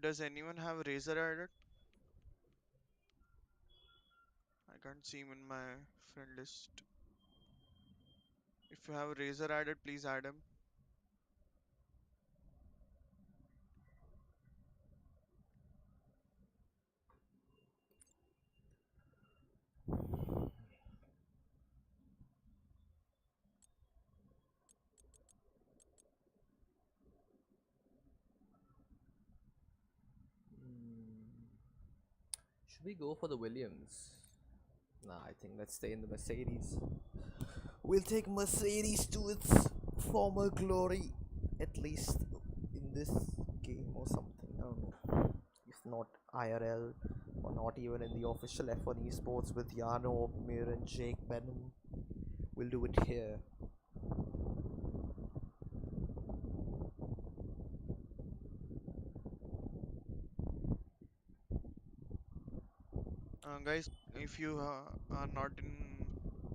Does anyone have Razor added? I can't see him in my friend list. If you have Razor added, please add him. Should we go for the Williams? Nah, I think let's stay in the Mercedes. We'll take Mercedes to its former glory, at least in this game or something. I don't know. If not IRL, or not even in the official F1 esports with Yano, Mir, and Jake Benham, we'll do it here. Guys, if you are not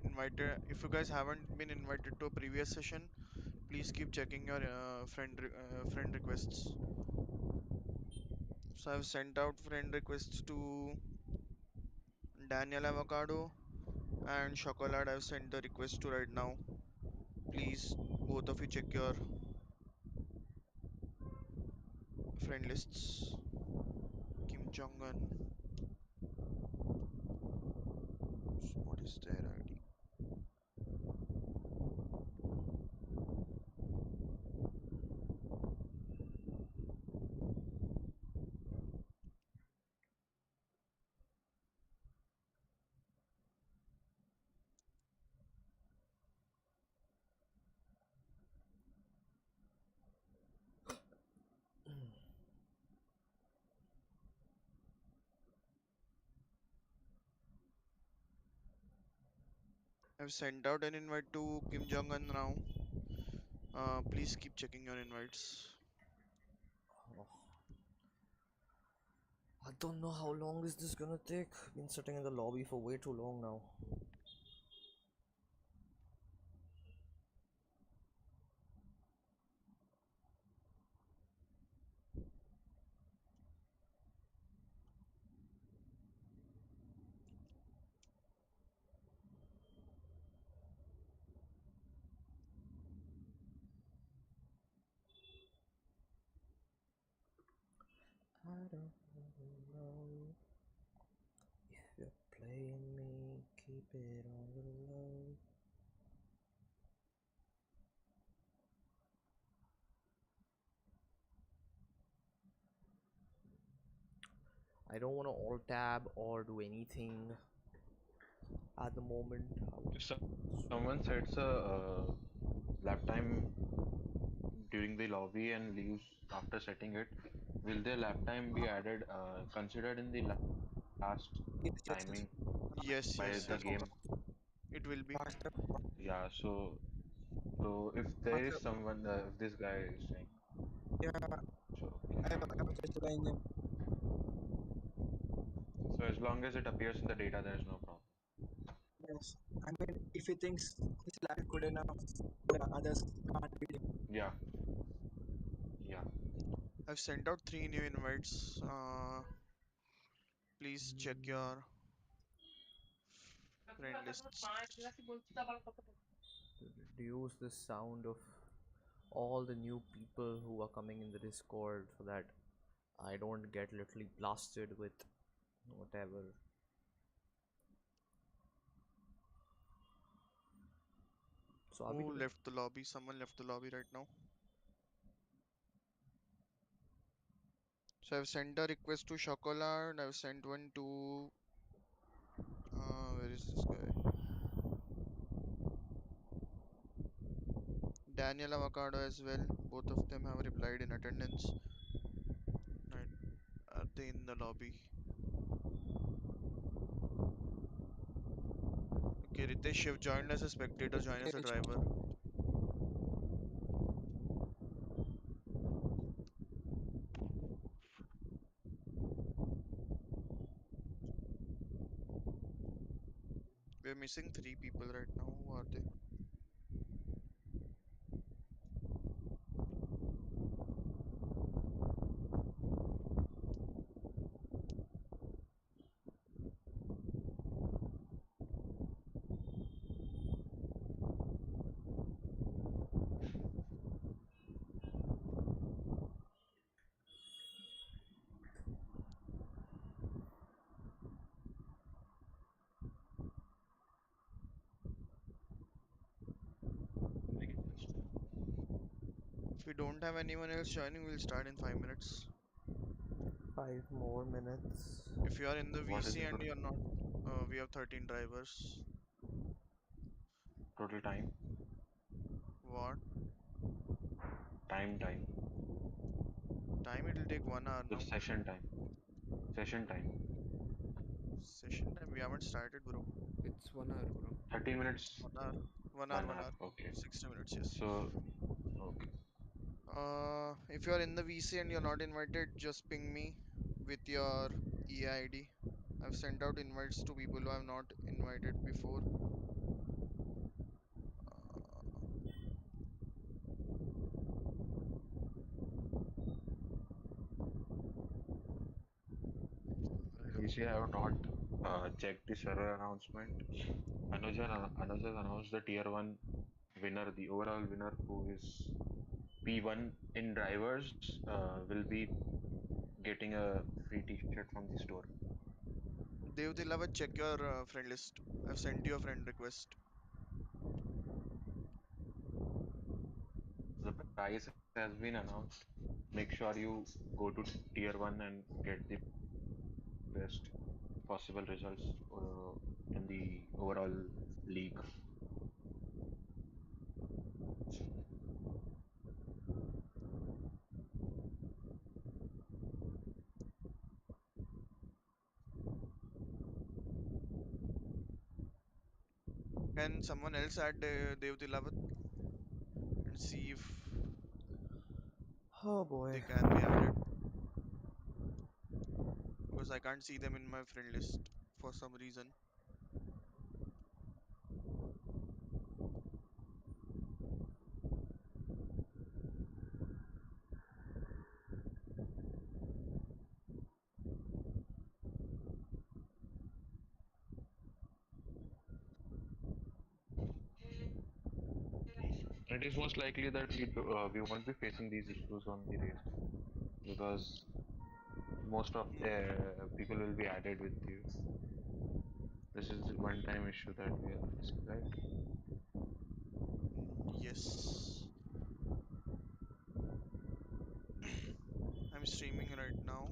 invited, if you guys haven't been invited to a previous session, please keep checking your friend requests. So I've sent out friend requests to Daniel Avocado and Chocolate. I've sent the request to right now. Please, both of you check your friend lists. Kim Jong Un. What is their ID? I've sent out an invite to Kim Jong Un now. Please keep checking your invites. Oh, I don't know how long is this gonna take. Been sitting in the lobby for way too long now. I don't know if you're playing me. Keep it on the low. I don't want to alt tab or do anything at the moment. If someone sets a lap time during the lobby and leaves after setting it, will their lap time be added, considered in the last Yes, yes, yes. timing Yes, by yes, the yes. Master, game. It will be. master, Yeah, so if there is master. someone, if this guy is saying, Yeah, so okay. I was just playing him. So as long as it appears in the data, there is no problem. Yes. I mean, if he thinks his lab is good enough, the others can't beat him. Yeah, yeah. I've sent out 3 new invites. Please check your friend lists. Reduce the sound of all the new people who are coming in the Discord so that I don't get literally blasted with whatever. So are we Who doing? left the lobby? Someone left the lobby right now. So I've sent a request to Chocolat. I've sent one to where is this guy? Daniel Avocado as well. Both of them have replied in attendance. Right. Are they in the lobby? Okay, Ritesh, you've joined as a spectator, join as a Okay, driver. We're missing 3 people right now. Who are they? If we don't have anyone else joining, we'll start in 5 minutes. 5 more minutes. If you are in the What is VC the and you're not, we have 13 drivers. total time? What? Time. Time? It'll take 1 hour The now. session time. Session time. Session time? We haven't started, bro. It's 1 hour, bro. 30 minutes, 1 hour. 1 hour, 1 1 hour. hour. Okay. 60 minutes, yes. So, okay. If you're in the VC and you're not invited, just ping me with your EID. I've sent out invites to people who have not invited before. You see, I have not checked the server announcement. Anuj has announced the tier 1 winner, the overall winner who is P1 in drivers, will be getting a free t-shirt from the store. Devdilavat, check your friend list. I've sent you a friend request. The price has been announced. Make sure you go to tier 1 and get the best possible results in the overall league. Can someone else add Devdilavat and see if Oh boy. they can be added? Because I can't see them in my friend list for some reason. It is most likely that we won't be facing these issues on the race day because most of people will be added with you. This is the one-time issue that we are facing, right? Yes. I'm streaming right now.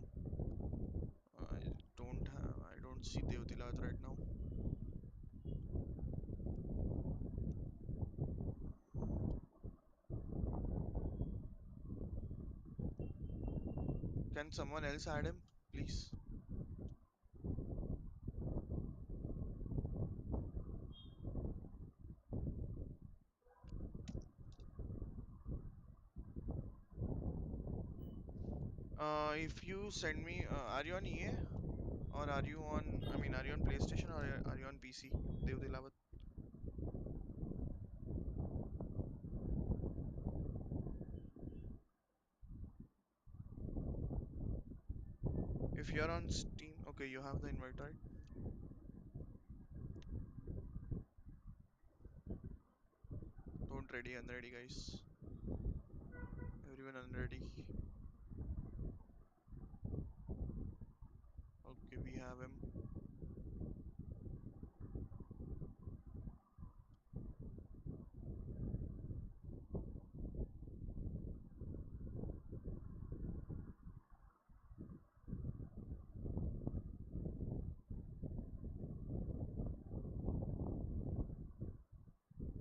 I don't see Devdilavat right now. Can someone else add him, please? If you send me, are you on EA or are you on? I mean, are you on PlayStation or are you on PC? Dev Dilavat. If you're on Steam, okay, you have the invite, right? Don't ready, unready, guys. Everyone unready. Okay, we have him.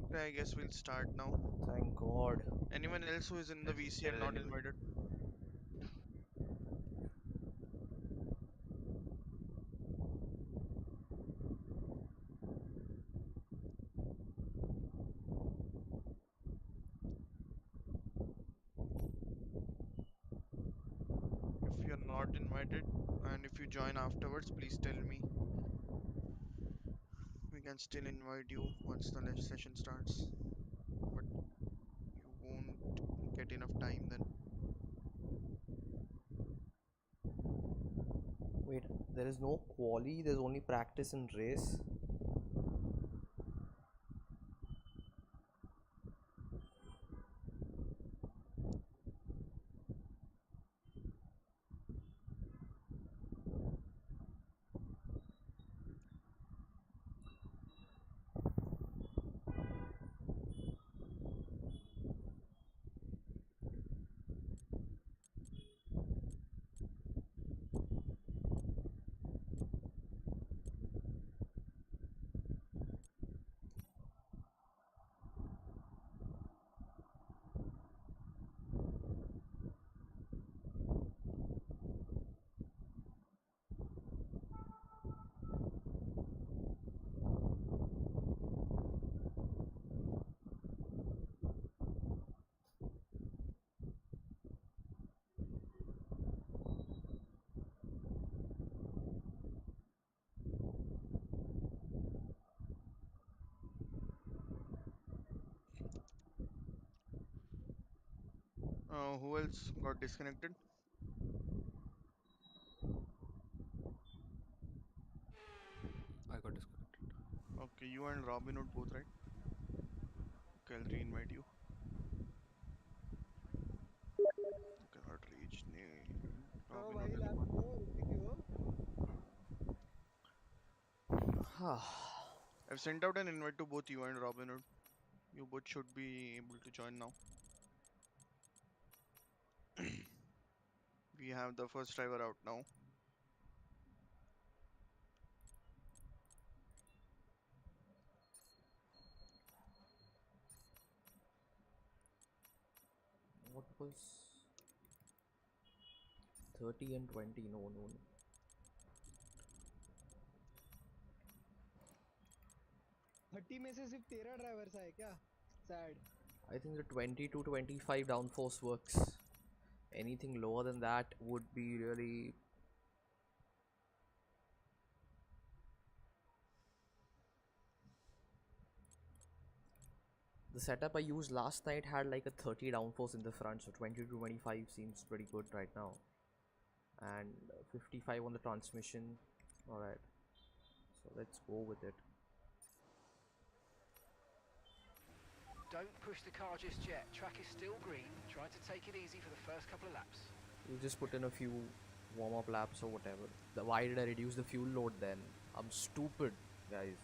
Okay, I guess we'll start now. Thank God. Anyone else who is in the Yes, VC there and is not any. invited? If you're not invited and if you join afterwards, please tell me. We can still invite you once the session starts, but you won't get enough time then. Wait, there is no quali, there's only practice and race. Who else got disconnected? I got disconnected. Okay, you and Robin Hood both, right? Okay, I'll re-invite you. Cannot reach हाँ Robin Hood भाई is lab one. को रुके क्यों हो? I've sent out an invite to both you and Robin Hood. You both should be able to join now. We have the first driver out now. What was 30 and 20? No, no, no. 30 में से सिर्फ 13 drivers आए क्या? Sad. I think the 20 to 25 downforce works. Anything lower than that would be really. The setup I used last night had like a 30 downforce in the front, so 20 to 25 seems pretty good right now. And 55 on the transmission. Alright, so let's go with it. Don't push the car just yet. Track is still green. Try to take it easy for the first couple of laps. You just put in a few warm-up laps or whatever. Why did I reduce the fuel load then? I'm stupid, guys.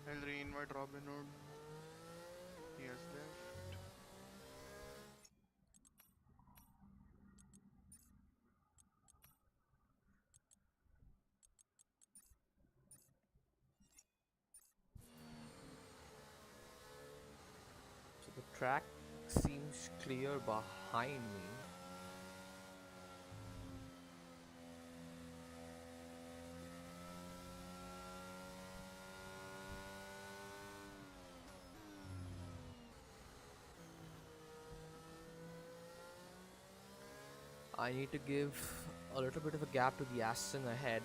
I'll re-invite Robin Hood. He has left. Track seems clear behind me. I need to give a little bit of a gap to the Aston ahead.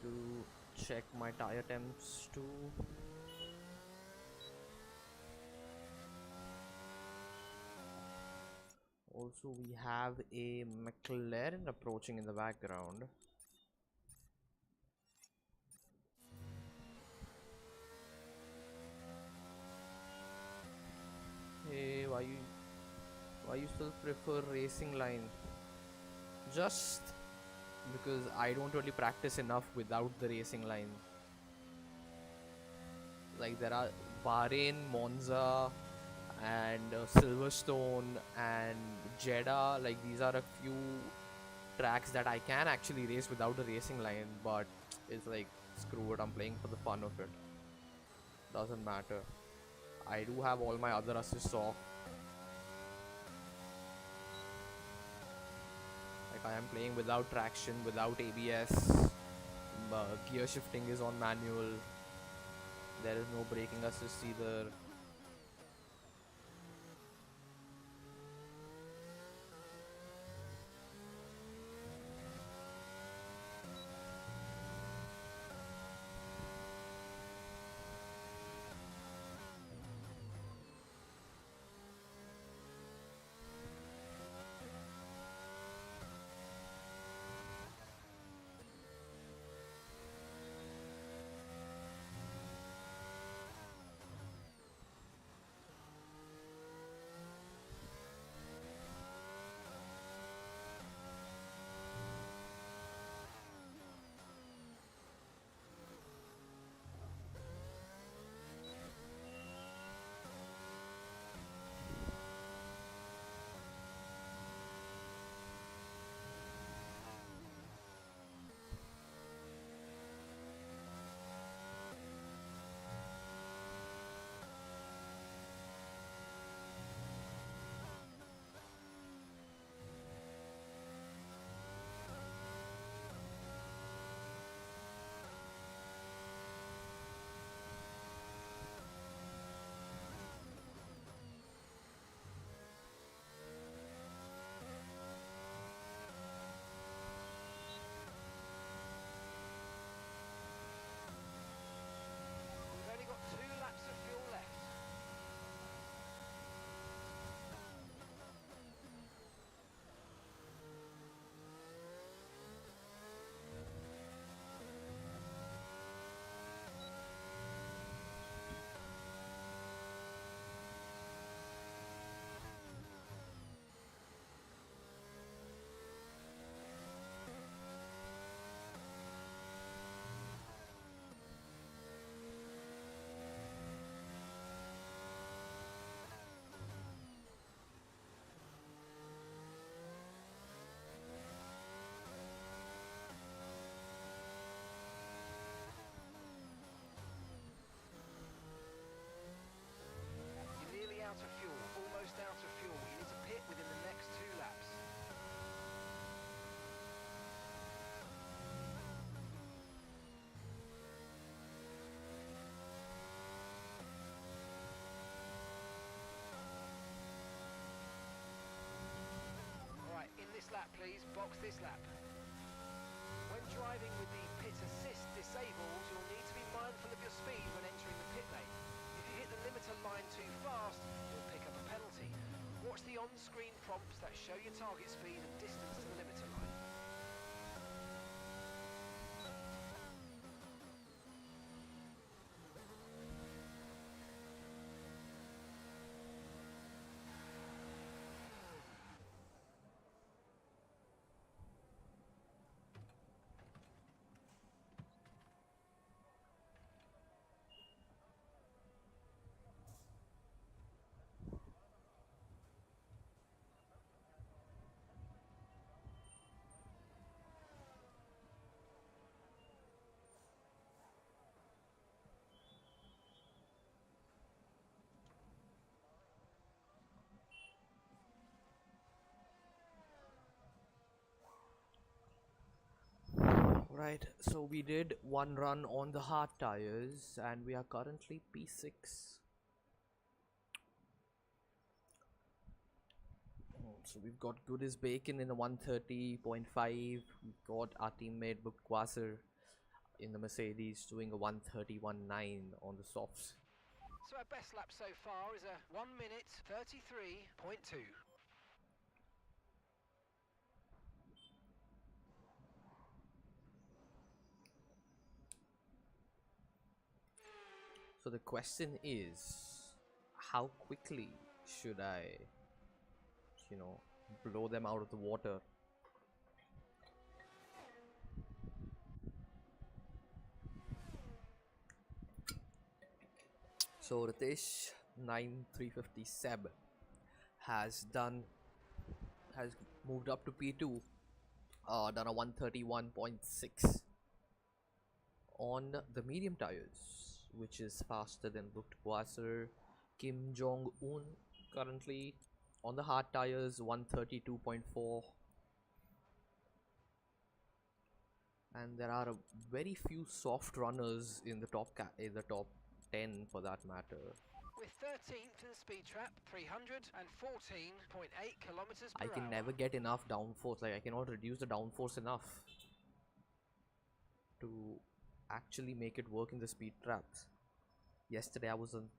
To check my tire temps too. Also, we have a McLaren approaching in the background. Hey, why you still prefer racing line? Just because I don't really practice enough without the racing line. Like there are Bahrain, Monza, and Silverstone and Jeddah. Like these are a few tracks that I can actually race without a racing line, but it's like screw it. I'm playing for the fun of it. Doesn't matter. I do have all my other assists off. Like I am playing without traction, without ABS. Gear shifting is on manual. There is no braking assist either. We've only got 2 laps of fuel left. You're nearly out of fuel, almost out of fuel. You need to pit within the next 2 laps. Alright, in this lap please, box this lap. When driving with the pit assist disabled, you'll need to be mindful of your speed when entering the pit lane. If you hit the limiter line too fast, you'll pick up a penalty. Watch the on-screen prompts that show your target speed and distance to the limiter line. Alright, so we did one run on the hard tires and we are currently P6. So we've got good as bacon in the 130.5. We've got our teammate Quasar in the Mercedes doing a 131.9 on the softs. So our best lap so far is a 1 minute 33.2. So the question is, how quickly should I, blow them out of the water? So Ritesh 9350 Seb has moved up to P2, done a 131.6 on the medium tires, which is faster than booked Quasar. Kim Jong Un currently on the hard tires 132.4, and there are very few soft runners in the top 10 for that matter. With 13th in the speed trap, 314.8 kilometers per I can hour. never get enough downforce, like I cannot reduce the downforce enough to actually make it work in the speed traps. Yesterday I was on,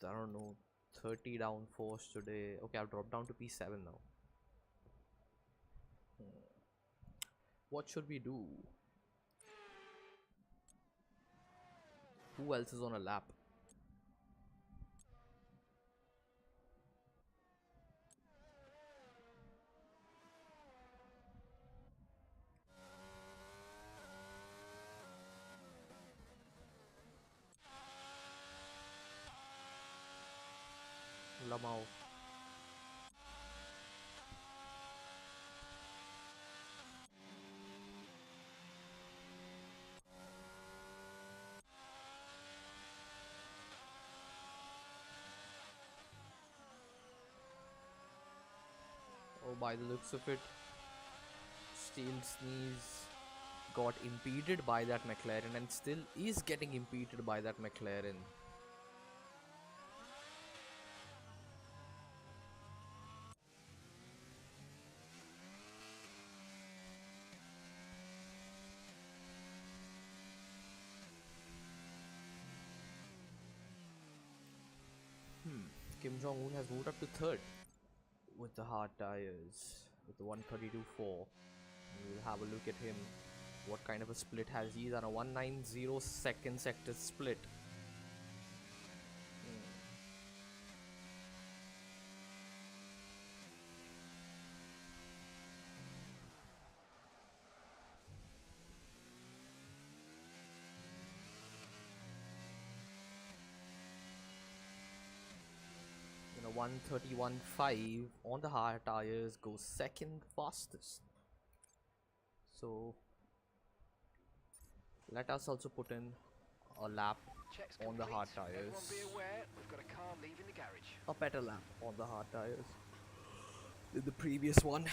I don't know, 30 downforce. Today, okay, I've dropped down to P7 now. What should we do? Who else is on a lap? Lamau. Oh, by the looks of it, Steel Sneeze got impeded by that McLaren and still is getting impeded by that McLaren. Kim Jong-un has moved up to third with the hard tires, with the 132.4. We'll have a look at him. What kind of a split has he? He's on a 190 second sector split. In a 131.5 on the hard tires, goes second fastest. So let us also put in a lap Checks on the complete. hard Everyone tires. be aware, we've got a car leaving the garage. A better lap on the hard tires than the previous one.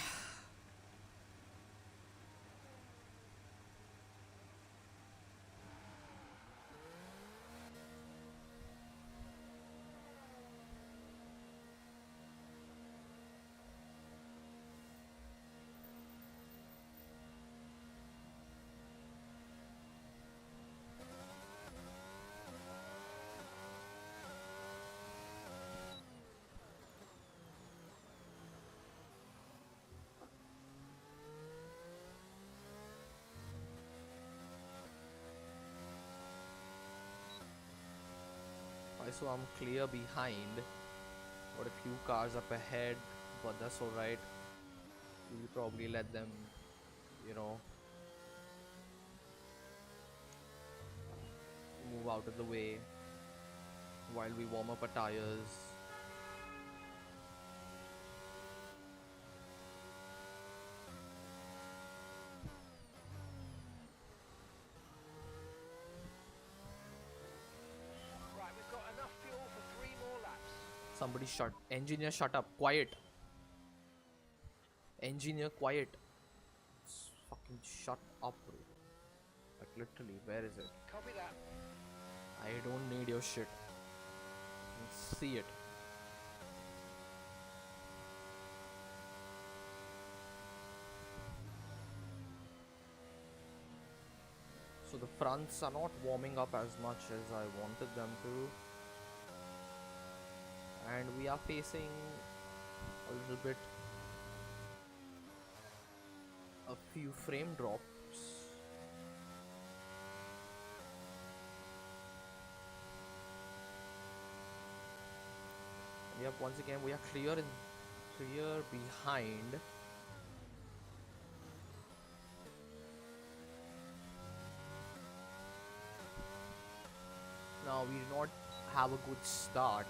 So I'm clear behind, got a few cars up ahead, but that's alright. We'll probably let them, move out of the way while we warm up our tires. Right, we've got enough fuel for 3 more laps. Somebody engineer shut up, quiet. Engineer quiet. Fucking shut up, bro. Like literally, where is it? Copy that. I don't need your shit. Let's see it. So the fronts are not warming up as much as I wanted them to. And we are facing a little bit a few frame drops. Yep, once again we are clear behind. Now we do not have a good start.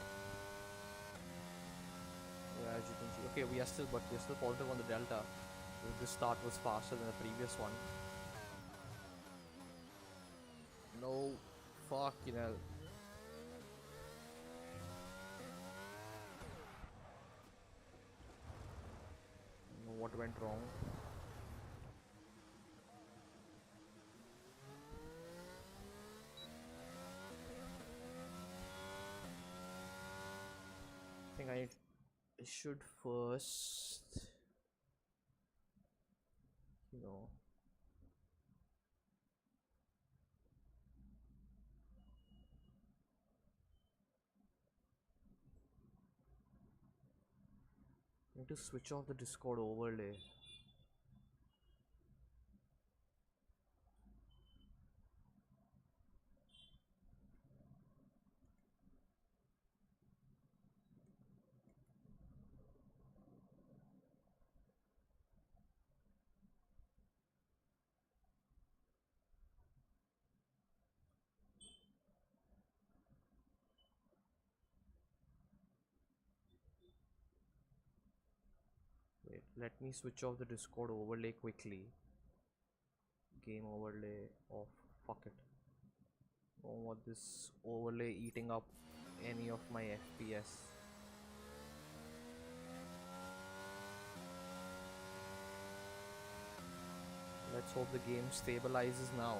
Yeah, as you can see. Okay, we are still positive on the delta. This start was faster than the previous one. No, fucking hell. What went wrong? I think I should first, you know, need to switch off the Discord overlay. Wait, let me switch off the Discord overlay quickly. Game overlay off. Fuck it. Don't want this overlay eating up any of my FPS. Let's hope the game stabilizes now.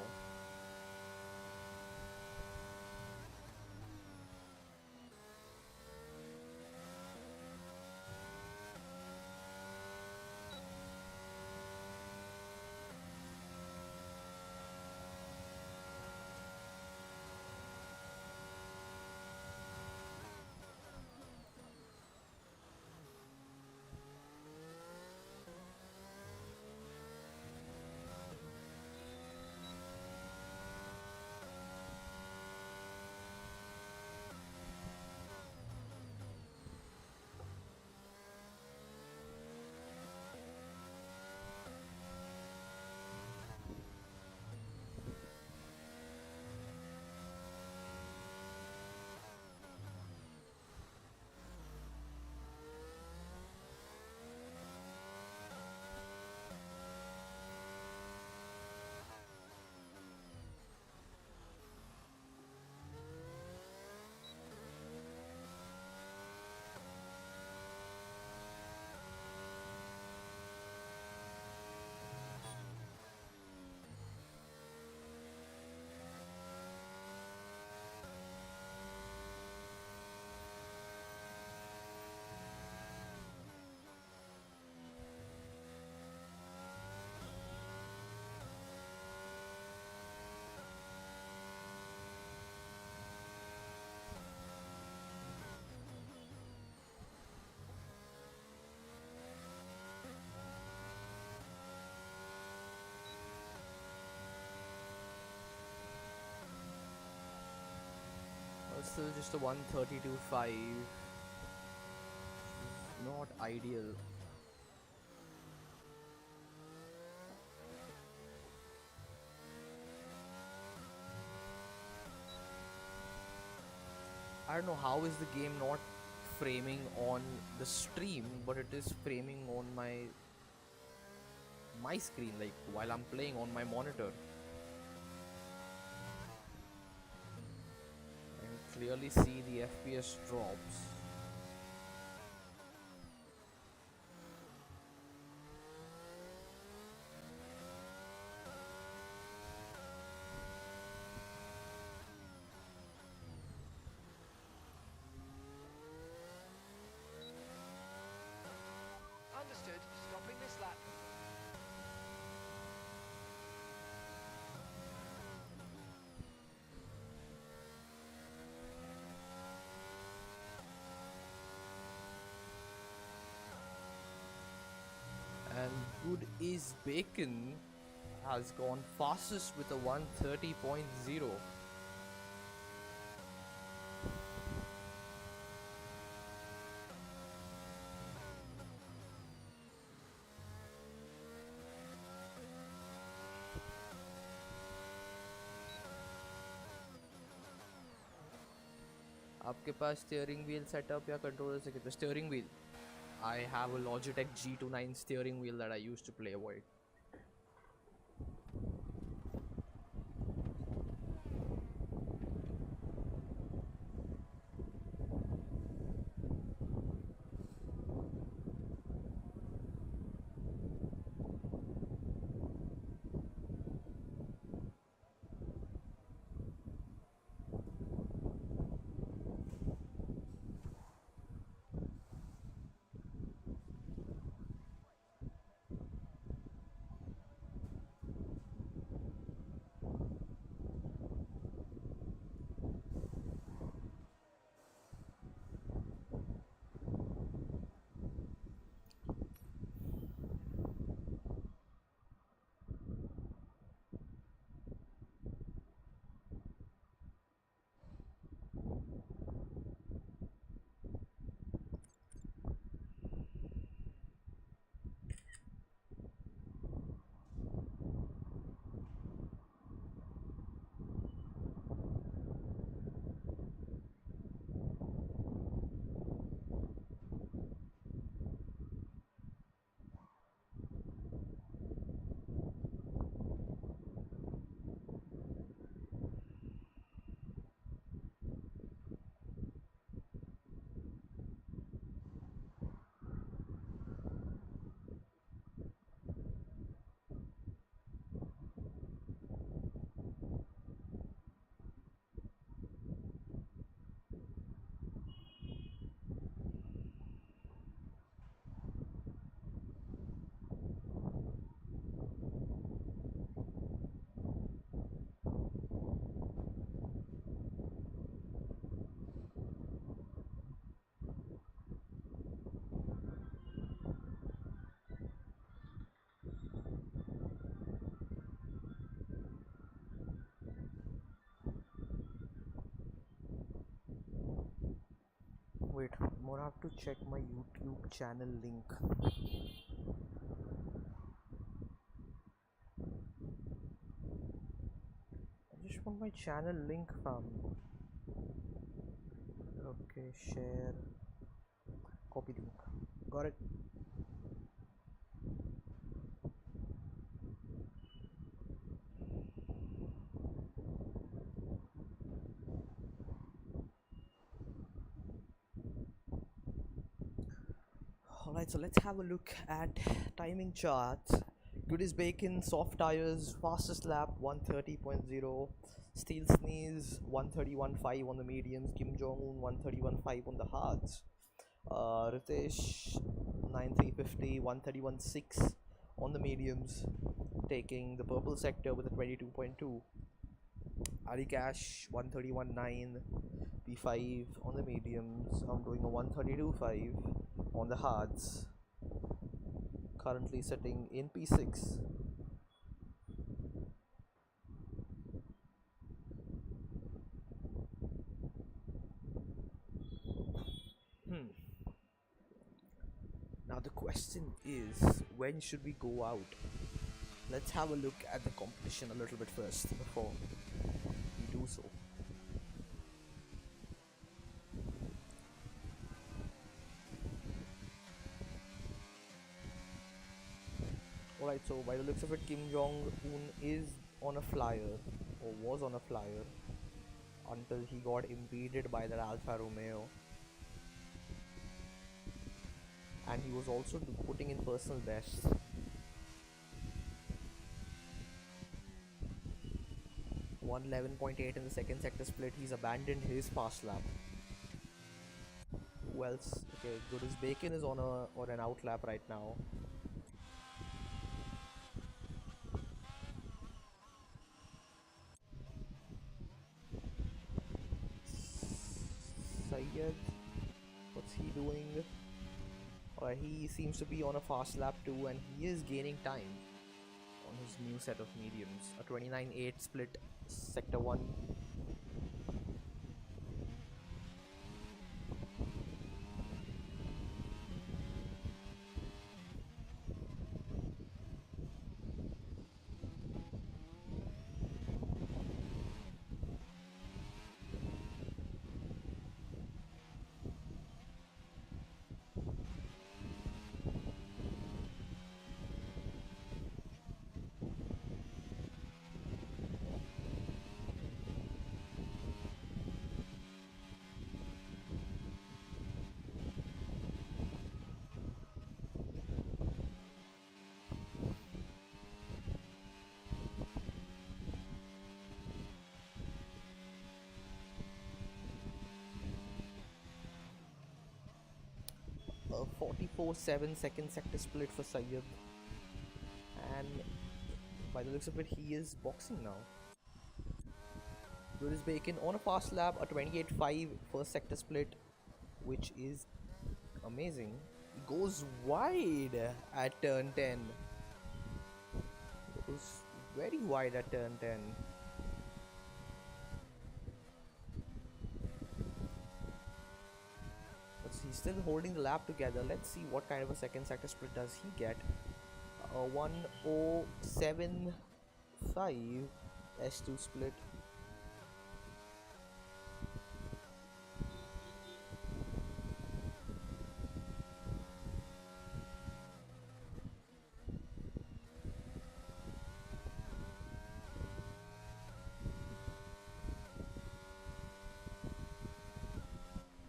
Still just a 132.5. Not ideal. I don't know how is the game not framing on the stream, but it is framing on my screen, like while I'm playing on my monitor. I can clearly see the FPS drops. is Bacon has gone fastest with a 130.0. आपके पास steering wheel setup या controller से कितना steering wheel I have a Logitech G29 steering wheel that I used to play with. Wait, more have to check my YouTube channel link. I just want my channel link fam. Okay, share, copy link. Got it. Alright, so let's have a look at timing charts. Goodies Bacon, soft tires, fastest lap 130.0, Steel Sneeze 131.5 on the mediums, Kim Jong Un 131.5 on the hards, Ritesh 9350 131.6 on the mediums, taking the purple sector with a 22.2. Ali Cash 131.9 P5 on the mediums. I'm doing a 132.5 on the hards. Currently sitting in P6. Now the question is, when should we go out? Let's have a look at the competition a little bit first before we do so. Alright, so by the looks of it, Kim Jong Un is on a flyer, or was on a flyer, until he got impeded by that Alfa Romeo. And he was also putting in personal bests. 111.8 in the second sector split. He's abandoned his fast lap. Who else? Okay, Goodies Bacon is on an out lap right now. Sayed, what's he doing? He seems to be on a fast lap too, and he is gaining time on his new set of mediums. A 29.8 split, sector 1. 44.7 second sector split for Sayyid, and by the looks of it, he is boxing now. Good as bacon on a fast lap, a 28.5 first sector split, which is amazing. He goes wide at turn 10. Goes very wide at turn 10. But he's still holding the lap together. Let's see what kind of a second sector split does he get. 1:07.5 S2 split.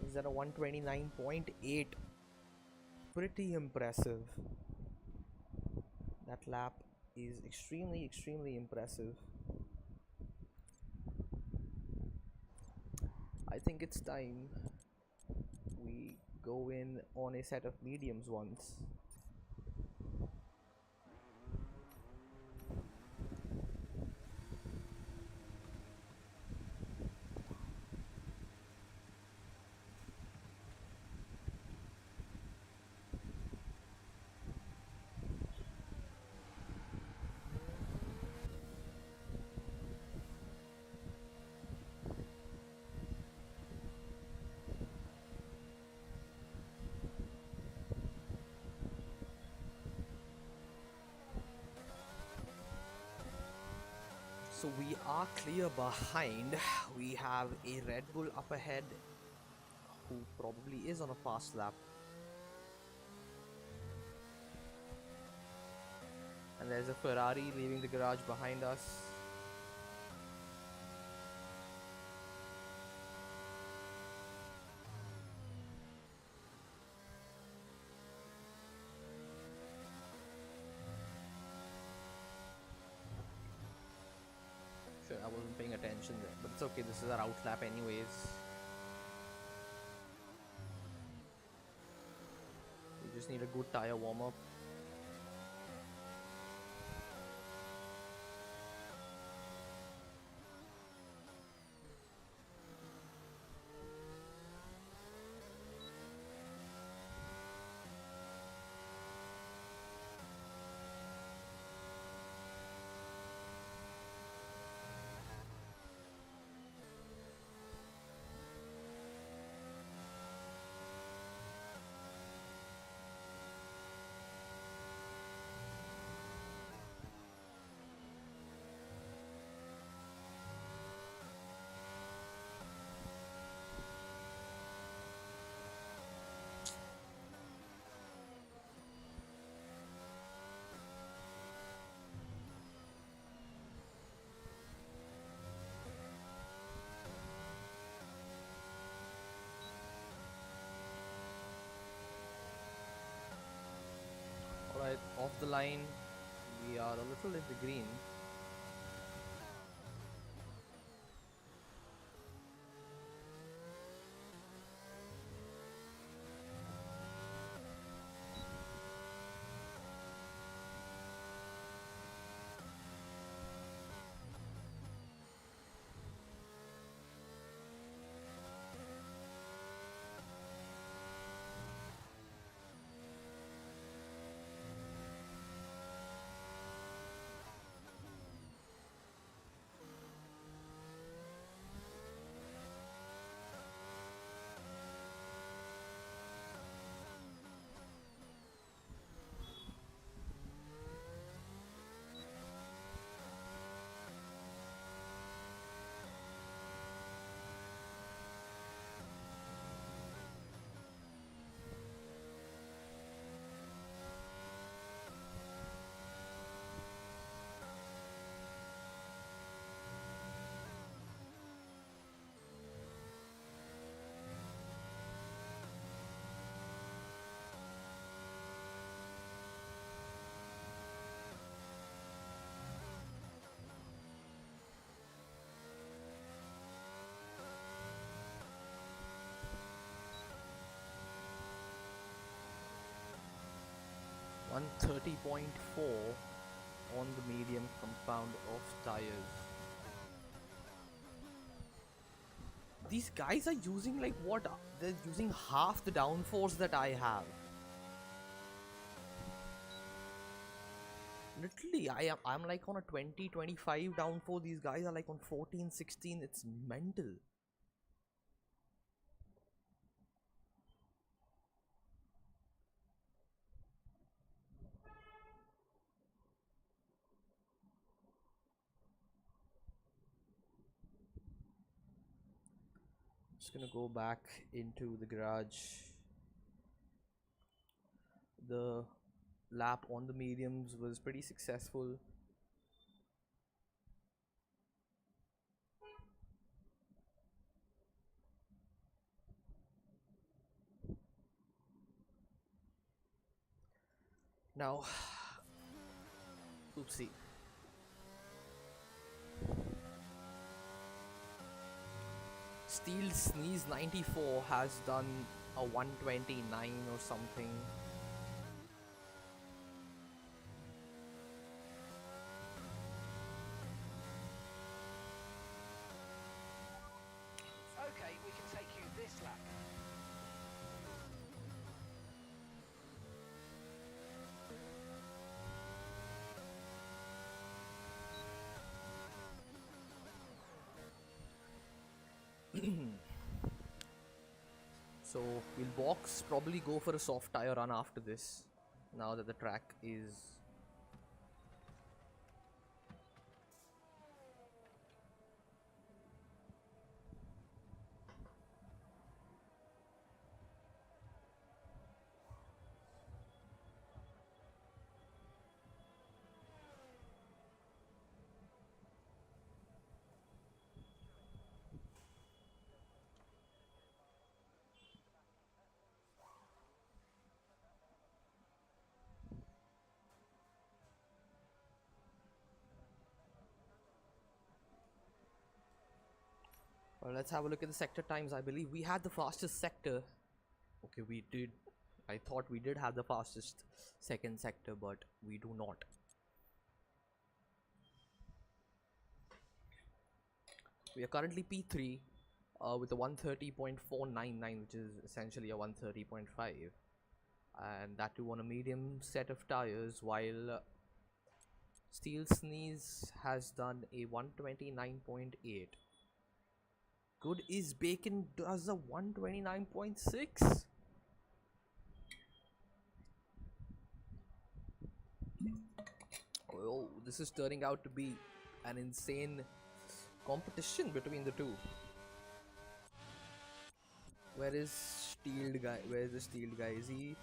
Is at a 129.8. Pretty impressive. That lap is extremely impressive. I think it's time we go in on a set of mediums once. So we are clear behind. We have a Red Bull up ahead who probably is on a fast lap. And there's a Ferrari leaving the garage behind us. Sure, I wasn't paying attention there, but it's okay, this is our out lap anyways. We just need a good tire warm-up. Alright, off the line, we are a little in the green. 30.4 on the medium compound of tires. These guys are using like what? They're using half the downforce that I have. Literally, I'm like on a 20-25 downforce. These guys are like on 14-16. It's mental. Just gonna go back into the garage. The lap on the mediums was pretty successful. Now, oopsie. Steel Sneeze 94 has done a 129 or something. Okay, we can take you this lap. So we'll box, probably go for a soft tire run after this, now that the track is well, let's have a look at the sector times. I believe we had the fastest sector. Okay, we did. I thought we did have the fastest second sector, but we do not. We are currently P3 with a 130.499, which is essentially a 130.5, and that too on a medium set of tires, while Steel Sneeze has done a 129.8. Good is Bacon does a 129.6. Oh, this is turning out to be an insane competition between the two. Where is Steeled guy? Where is the Steeled guy? Is he?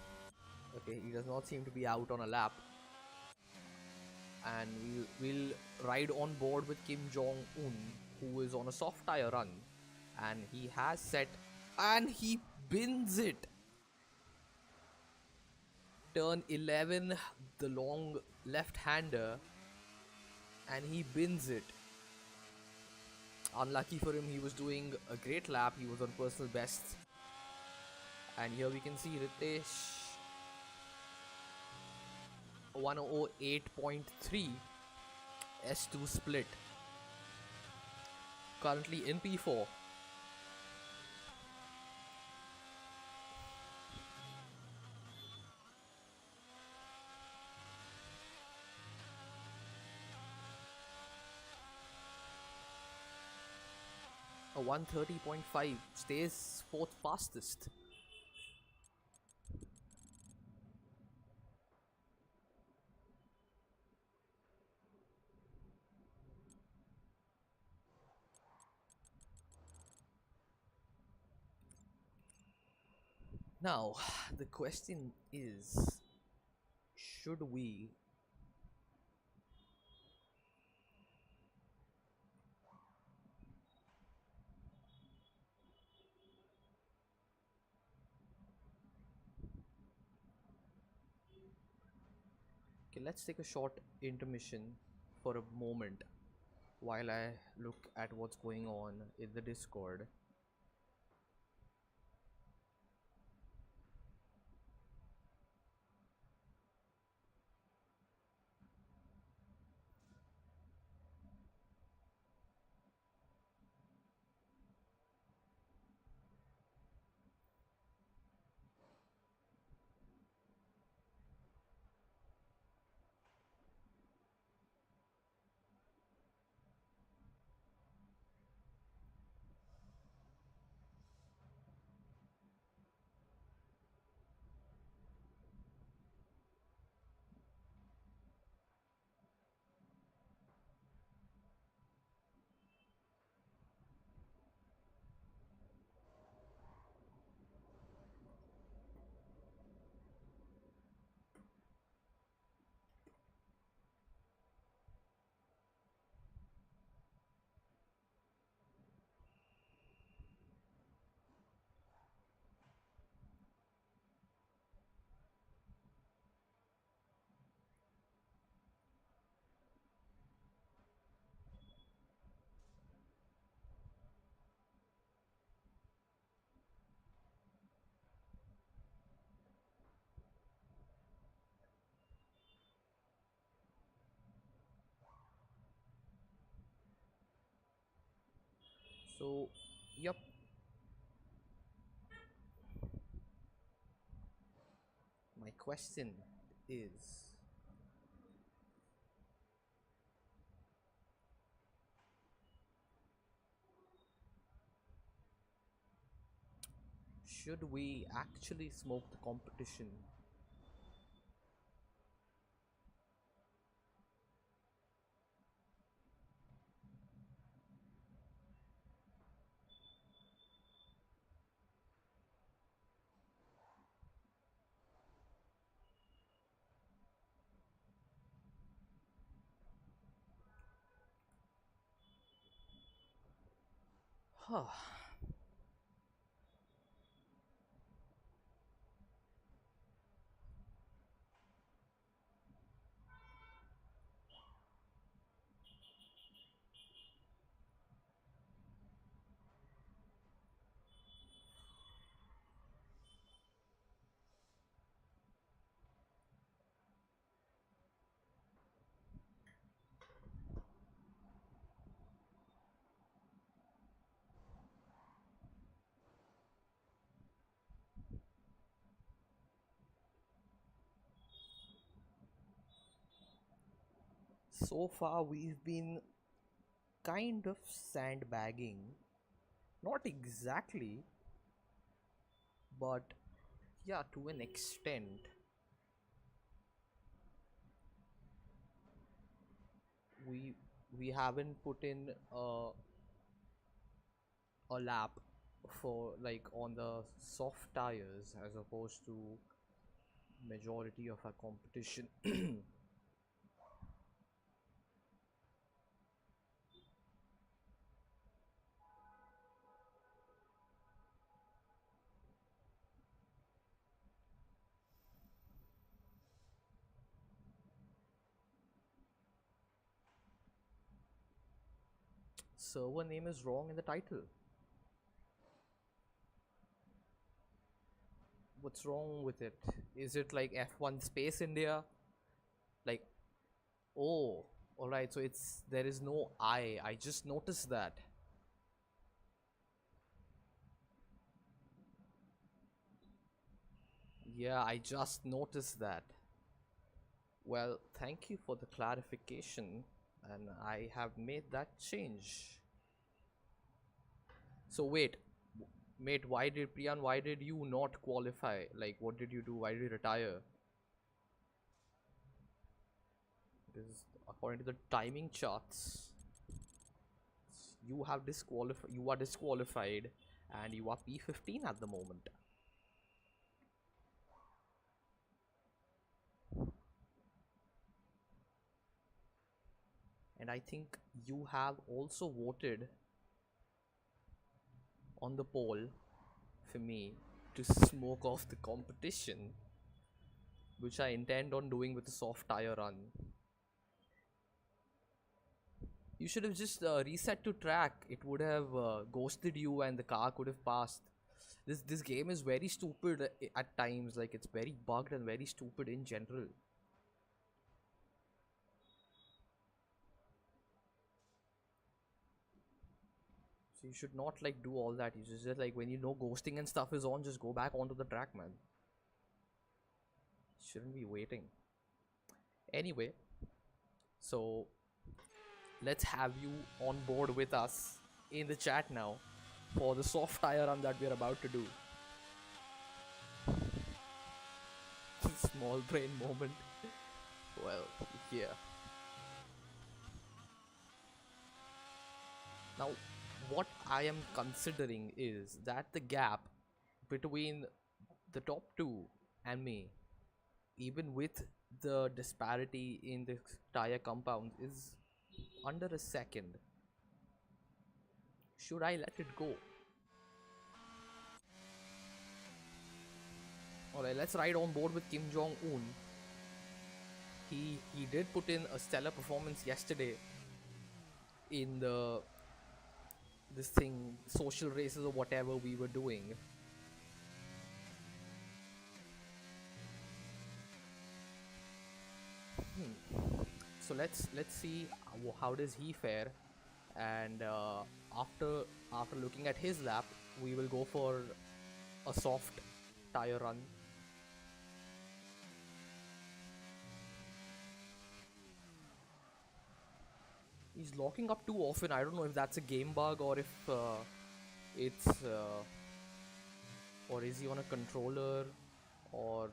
Okay, he does not seem to be out on a lap. And we'll ride on board with Kim Jong-un, who is on a soft tire run. And he has set, and he bins it. Turn 11, the long left-hander, and he bins it. Unlucky for him, he was doing a great lap. He was on personal best. And here we can see Ritesh 108.3 S2 split. Currently in P4. A 130.5 stays fourth fastest. Now, the question is, should we okay, let's take a short intermission for a moment while I look at what's going on in the Discord. So, yep. My question is, should we actually smoke the competition? Huh. So far, we've been kind of sandbagging. Not exactly, but yeah, to an extent. We we haven't put in a lap for like on the soft tires as opposed to majority of our competition. Server name is wrong in the title. What's wrong with it? Is it like F1 Space India? Like, oh, alright, so it's there is no I. I just noticed that. Yeah, I just noticed that. Well, thank you for the clarification, and I have made that change. So wait, mate, why did Priyan? Why did you not qualify? Like, what did you do? Why did you retire? Because according to the timing charts, you have disqualified. You are disqualified, and you are P15 at the moment. And I think you have also voted on the poll for me to smoke off the competition, which I intend on doing with a soft tire run. You should have just reset to track. It would have ghosted you, and the car could have passed. This game is very stupid at times. Like, it's very bugged and very stupid in general. So you should not like do all that. You just like when you know ghosting and stuff is on, just go back onto the track, man. Shouldn't be waiting. Anyway, so let's have you on board with us in the chat now for the soft tire run that we're about to do. Small brain moment. Well, yeah. Now, what I am considering is that the gap between the top two and me, even with the disparity in the tire compounds, is under a second. Should I let it go? Alright, let's ride on board with Kim Jong Un. He did put in a stellar performance yesterday in the this thing, social races or whatever we were doing. So let's see how does he fare. and after looking at his lap, we will go for a soft tire run. He's locking up too often. I don't know if that's a game bug or if it's or is he on a controller, or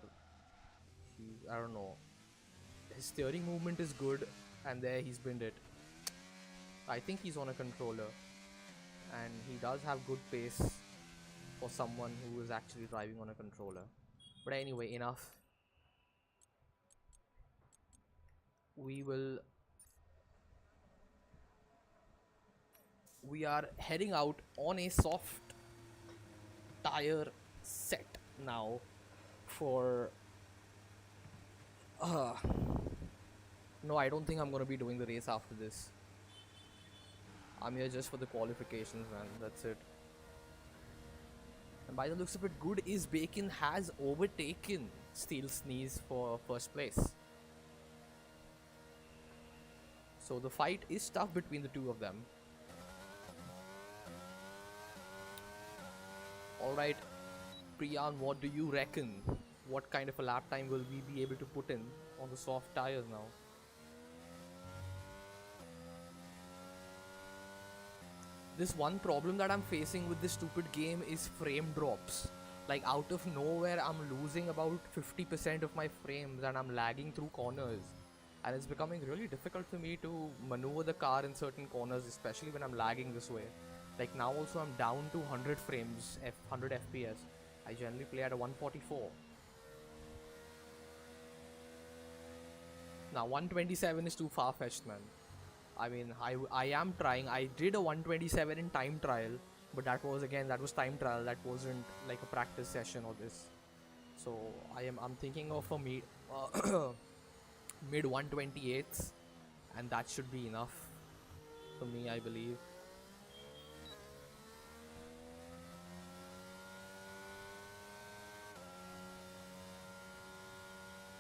I don't know. His steering movement is good, and there he's binned it. I think he's on a controller, and he does have good pace for someone who is actually driving on a controller. But anyway, enough. We are heading out on a soft tire set now for no, I don't think I'm gonna be doing the race after this. I'm here just for the qualifications, man. That's it. And by the looks of it, Good is Bacon has overtaken Steel Sneeze for first place. So the fight is tough between the two of them. Alright, Priyan, what do you reckon? What kind of a lap time will we be able to put in on the soft tires now? This one problem that I'm facing with this stupid game is frame drops. Like out of nowhere, I'm losing about 50% of my frames and I'm lagging through corners. And it's becoming really difficult for me to maneuver the car in certain corners, especially when I'm lagging this way. Like now also I'm down to 100 frames, 100 FPS. I generally play at a 144. Now 127 is too far-fetched, man. I mean, I am trying. I did a 127 in time trial, but that was time trial. That wasn't like a practice session or this. So I'm thinking of a mid 128s, and that should be enough for me, I believe.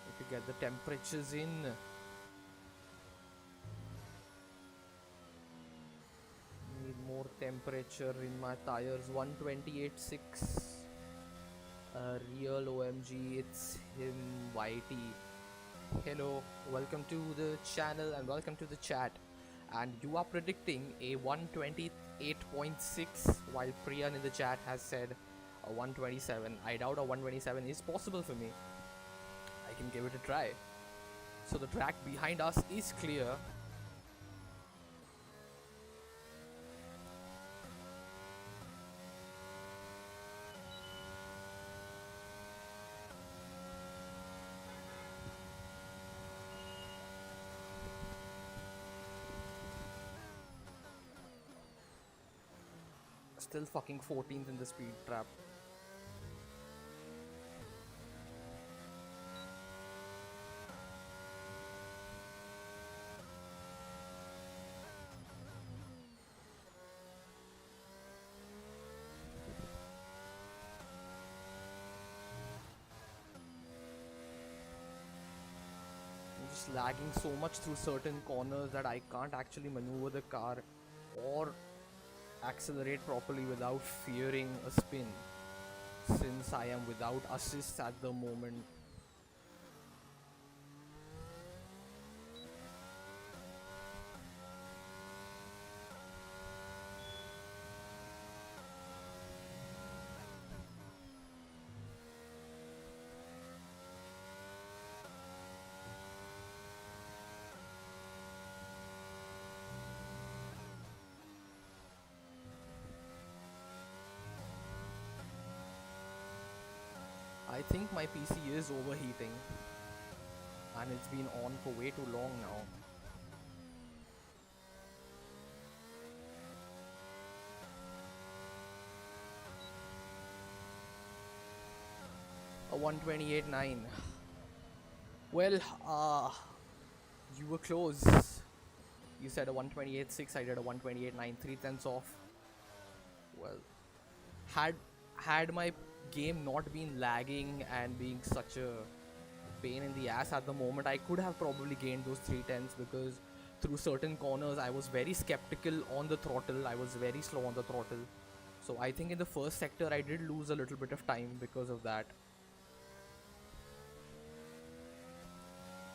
If you get the temperatures in. More temperature in my tires. 128.6. Real OMG, it's him, YT. Hello, welcome to the channel and welcome to the chat. And you are predicting a 128.6, while Priyan in the chat has said a 127. I doubt a 127 is possible for me. I can give it a try. So the track behind us is clear. Still fucking 14th in the speed trap. I'm just lagging so much through certain corners that I can't actually maneuver the car or accelerate properly without fearing a spin, since I am without assists at the moment. I think my PC is overheating, and it's been on for way too long now. A 128.9. Well, you were close. You said a 128.6, I did a 128.9, 3/10 off. Well, had my game not been lagging and being such a pain in the ass at the moment, I could have probably gained those 3/10s, because through certain corners. I was very skeptical on the throttle. I was very slow on the throttle. So I think in the first sector I did lose a little bit of time because of that.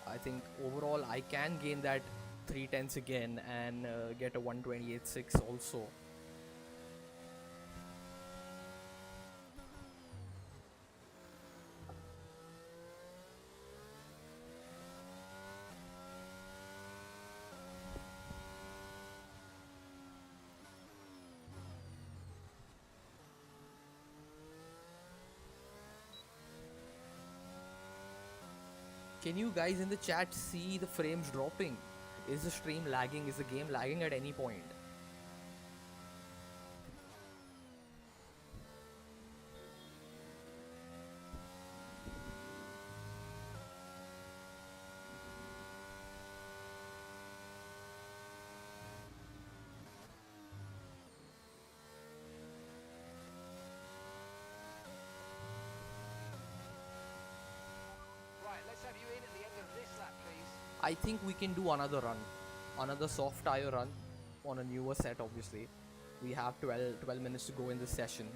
I think overall I can gain that 3 tenths again and get a 128.6 also. Can you guys in the chat see the frames dropping? Is the stream lagging? Is the game lagging at any point? Right, let's have you in at the end of this lap, please. I think we can do another run. Another soft tire run on a newer set, obviously. We have 12 minutes to go in this session.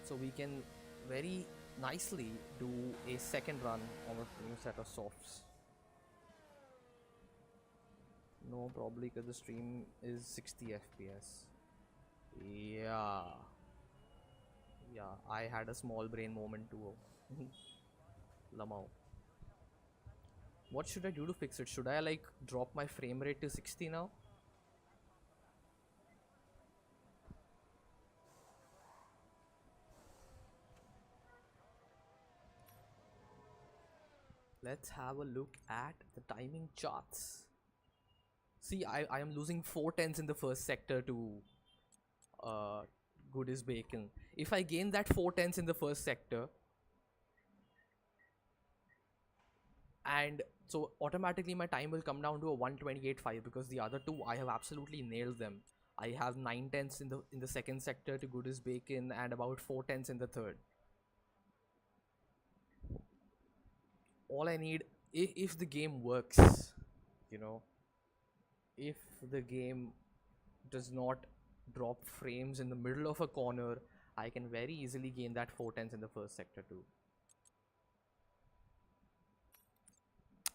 So we can very nicely do a second run on a new set of softs. No, probably because the stream is 60 FPS. Yeah. Yeah, I had a small brain moment too. Lamau. What should I do to fix it? Should I like drop my frame rate to 60 now? Let's have a look at the timing charts. See, I am losing 4 tenths in the first sector to good is bacon. If I gain that 4 tenths in the first sector, and so automatically my time will come down to a 128.5 because the other two I have absolutely nailed them. I have 9 tenths in the second sector to good is bacon and about 4 tenths in the third. All I need, if the game works, you know, if the game does not drop frames in the middle of a corner, I can very easily gain that 4 tenths in the first sector too.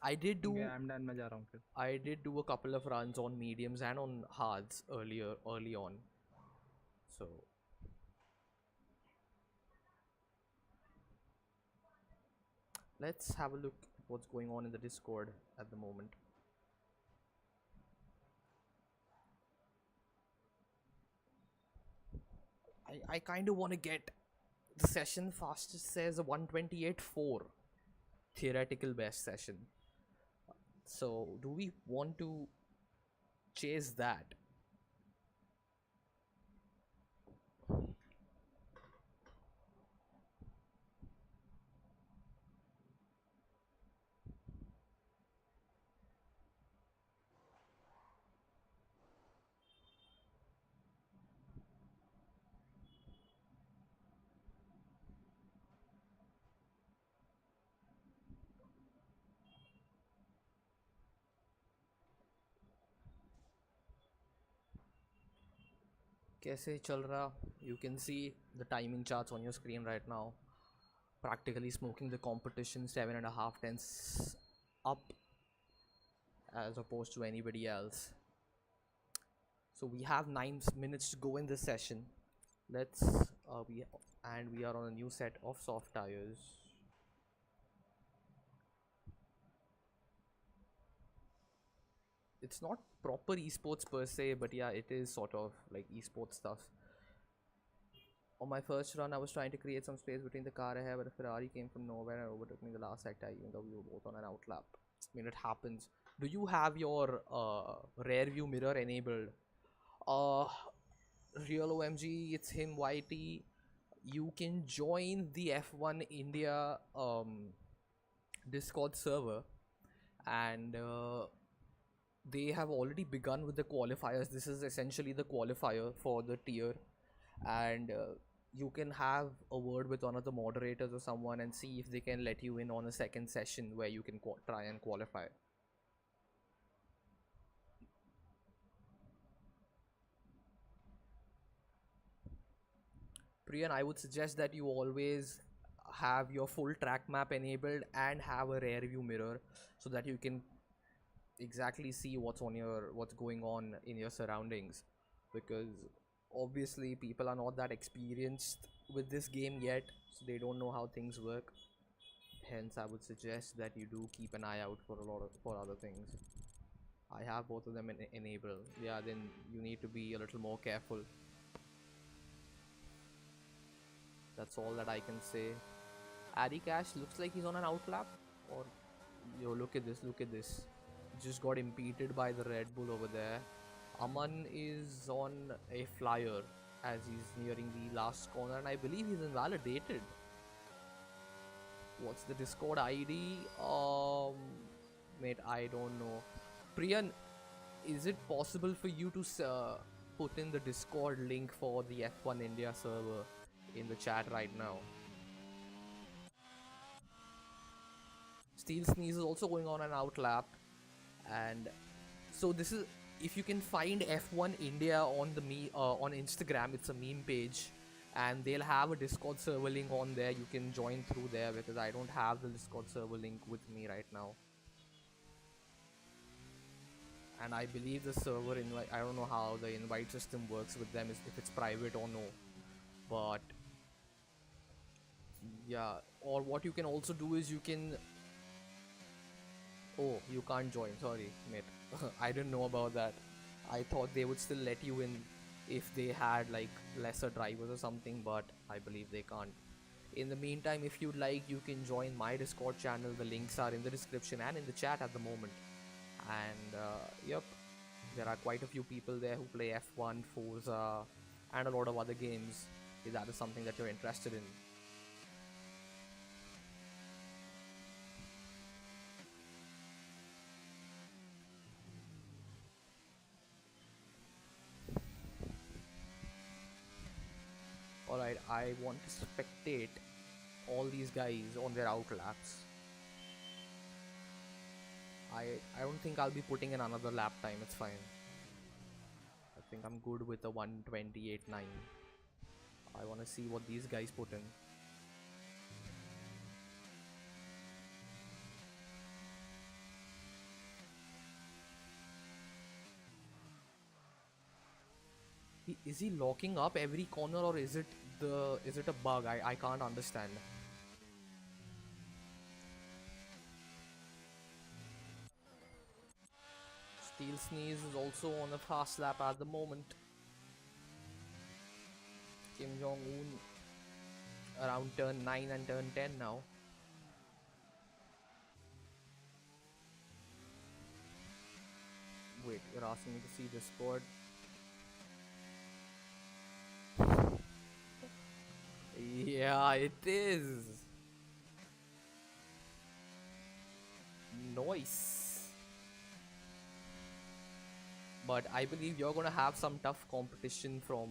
I did do Okay, I'm done. मैं जा रहा हूँ फिर. I did do a couple of runs on mediums and on hards early on. So let's have a look at what's going on in the Discord at the moment. I kind of want to get the session fastest says a 128.4 theoretical best session. So do we want to chase that? कैसे चल रहा? You can see the timing charts on your screen right now. Practically smoking the competition 7.5 tenths up as opposed to anybody else. So we have 9 minutes to go in this session. Let's we are on a new set of soft tires. It's not proper esports per se, but yeah, it is sort of like esports stuff. On my first run, I was trying to create some space between the car ahead, but a Ferrari came from nowhere and overtook me in the last sector, even though we were both on an outlap. I mean, it happens. Do you have your rear view mirror enabled? Real OMG, it's him, YT. You can join the F1ndia Discord server, and they have already begun with the qualifiers. This is essentially the qualifier for the tier, and you can have a word with one of the moderators or someone and see if they can let you in on a second session where you can try and qualify. Priyan, I would suggest that you always have your full track map enabled and have a rear view mirror so that you can exactly see what's going on in your surroundings, because obviously people are not that experienced with this game yet, so they don't know how things work. Hence, I would suggest that you do keep an eye out for for other things. I have both of them enabled. Yeah, then you need to be a little more careful. That's all that I can say. Addy Cash looks like he's on an outlap. Or, yo, look at this, look at this. Just got impeded by the Red Bull over there. Aman is on a flyer as he's nearing the last corner, and I believe he's invalidated. What's the Discord ID? Mate, I don't know. Priyan, is it possible for you to put in the Discord link for the F1ndia server in the chat right now? Steel Sneeze is also going on an outlap, and so this is, if you can find F1ndia on the on Instagram, it's a meme page, and they'll have a Discord server link on there. You can join through there, because I don't have the Discord server link with me right now. And I believe the server invite, I don't know how the invite system works with them, if it's private or no. But yeah, or what you can also do is you can, oh, you can't join, sorry mate. I didn't know about that. I thought they would still let you in if they had like lesser drivers or something, but I believe they can't. In the meantime, if you'd like, you can join my Discord channel. The links are in the description and in the chat at the moment. And yep, there are quite a few people there who play F1, Forza, and a lot of other games, if that is something that you're interested in. Alright, I want to spectate all these guys on their outlaps. I don't think I'll be putting in another lap time, it's fine. I think I'm good with a 1:28.9. I want to see what these guys put in. Is he locking up every corner, or is it a bug? I can't understand. Steel Sneeze is also on a fast lap at the moment. Kim Jong-un around turn 9 and turn 10 now. Wait, you're asking me to see this board? Yeah, it is. Nice. But I believe you're gonna have some tough competition from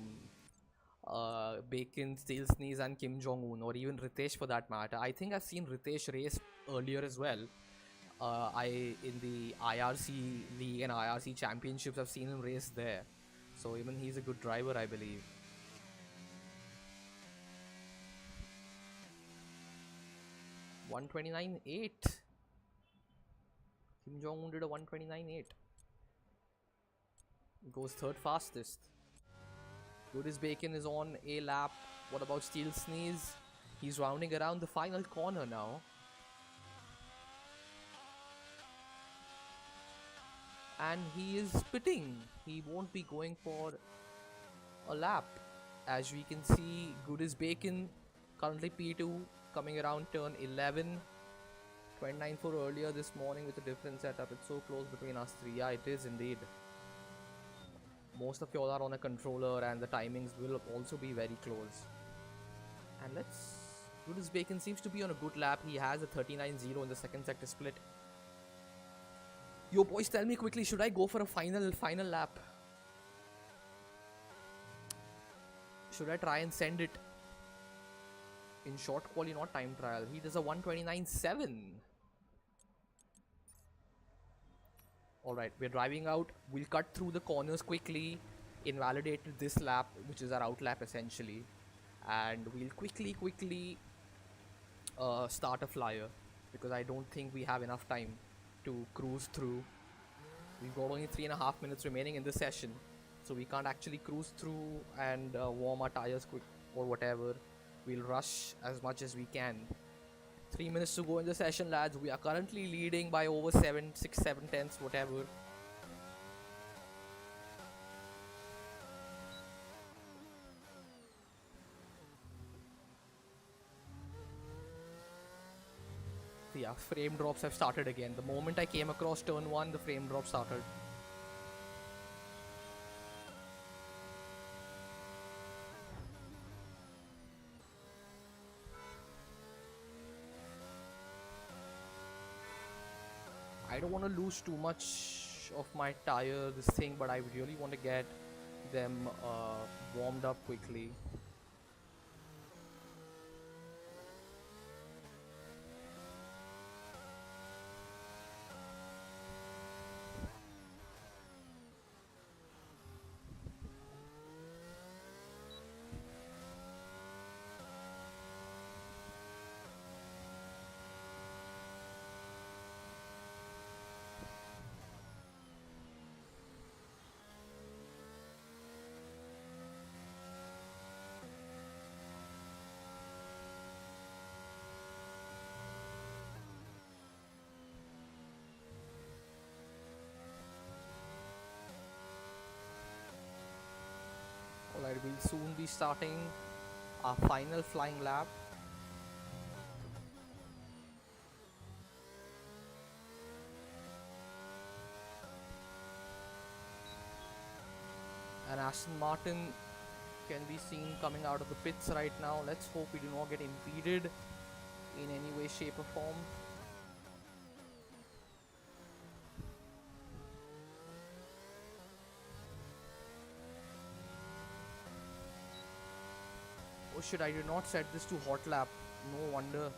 Bacon, Steel Sneeze, and Kim Jong-un, or even Ritesh for that matter. I think I've seen Ritesh race earlier as well. In the IRC League and IRC Championships, I've seen him race there. So even he's a good driver, I believe. $129.8. Kim Jong-un did a 129.8. Goes third fastest. Good as Bacon is on a lap. What about Steel Sneeze? He's rounding around the final corner now. And he is spitting. He won't be going for a lap. As we can see, Good as Bacon, currently P2, coming around turn 11. 29.4 earlier this morning with a different setup. It's so close between us three. Yeah, it is indeed. Most of y'all are on a controller, and the timings will also be very close. And Good as Bacon seems to be on a good lap. He has a 39.0 in the second sector split. Yo boys, tell me quickly, should I go for a final lap? Should I try and send it in short quali, not time trial. He does a 129.7. Alright, we're driving out. We'll cut through the corners quickly, invalidate this lap, which is our out lap essentially, and we'll quickly start a flyer, because I don't think we have enough time to cruise through. We've got only 3.5 minutes remaining in this session, so we can't actually cruise through and warm our tires quick or whatever. We'll rush as much as we can. 3 minutes to go in the session, lads. We are currently leading by over 6, 7 tenths, whatever. So yeah, frame drops have started again. The moment I came across turn 1, the frame drop started. I don't want to lose too much of my tire this thing, but I really want to get them warmed up quickly. Alright, we'll soon be starting our final flying lap. And Aston Martin can be seen coming out of the pits right now. Let's hope we do not get impeded in any way, shape or form. Oh shit, I did not set this to hot lap. No wonder.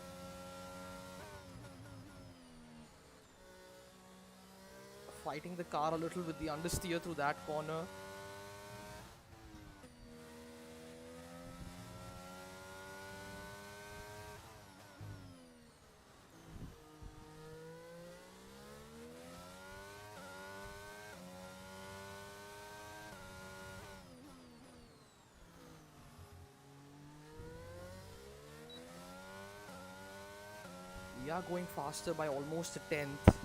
Fighting the car a little with the understeer through that corner. We are going faster by almost a tenth.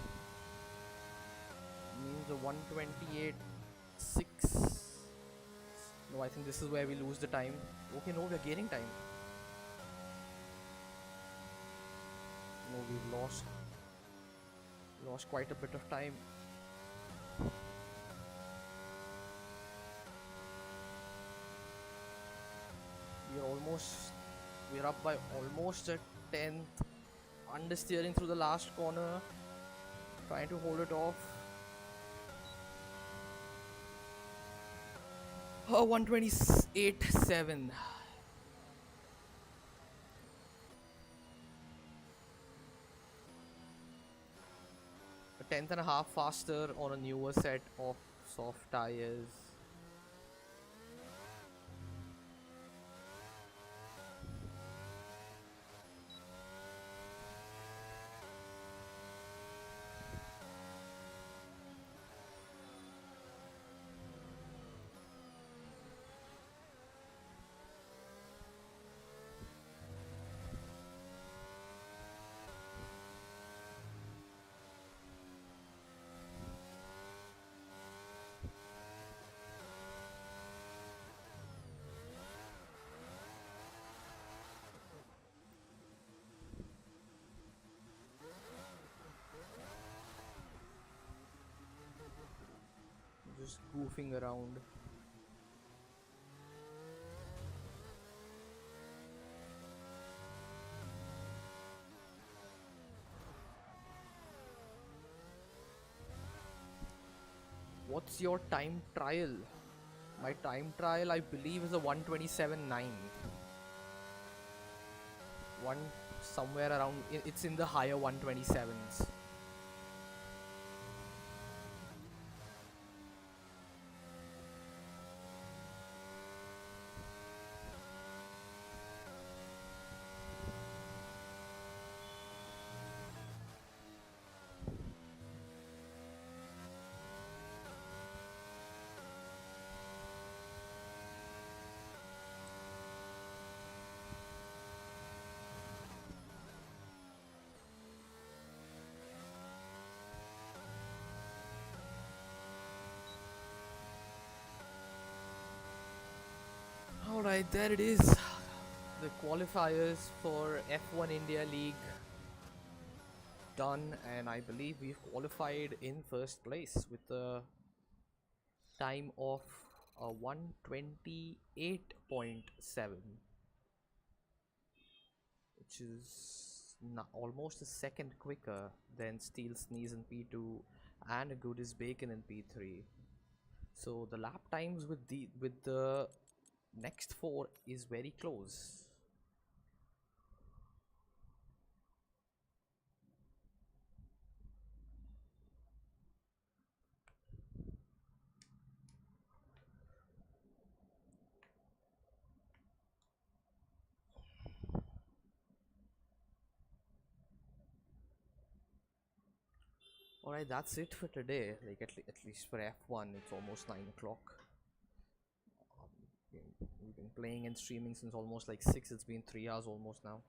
Means a 128.6. No, I think this is where we lose the time. Okay, no, we're gaining time. No, we've lost quite a bit of time. We're up by almost a tenth. Understeering through the last corner, trying to hold it off. 128.7. A tenth and a half faster on a newer set of soft tires. Just goofing around. What's your time trial? My time trial, I believe, is a 127.9. one somewhere around. It's in the higher 127s. Alright, there it is. The qualifiers for F1 India League done, and I believe we've qualified in first place with a time of 128.7, which is almost a second quicker than Steel Sneeze in P2 and Goodies Bacon in P3. So the lap times with the next four is very close. Alright, that's it for today. Like at least for F1, it's almost 9 o'clock. We've been playing and streaming since almost like 6. It's been 3 hours almost now.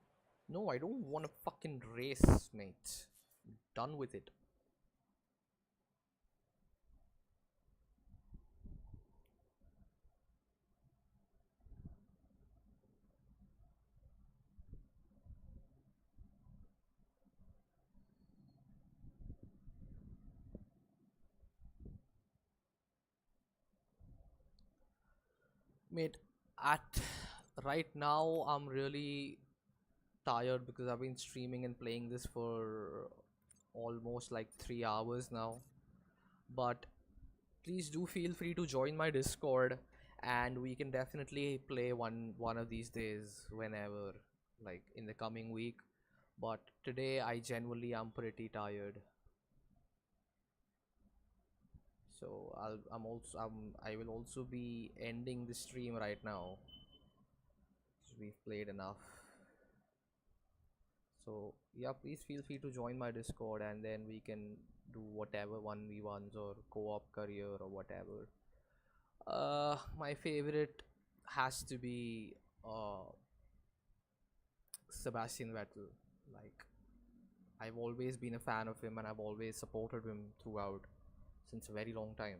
No, I don't want to fucking race, mate. I'm done with it. Mate, at right now, I'm really tired because I've been streaming and playing this for almost like 3 hours now. But please do feel free to join my Discord, and we can definitely play one of these days whenever, like in the coming week. But today I genuinely am pretty tired. So I will also be ending the stream right now. We've played enough. So yeah, please feel free to join my Discord, and then we can do whatever 1v1s or co-op career or whatever. My favorite has to be Sebastian Vettel. Like, I've always been a fan of him, and I've always supported him throughout since a very long time.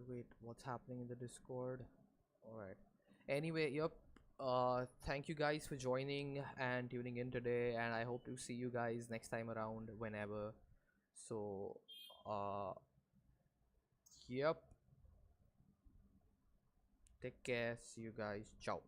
Wait, what's happening in the Discord? Alright. Anyway, yep. Thank you guys for joining and tuning in today, and I hope to see you guys next time around whenever. So, yep. Take care. See you guys. Ciao.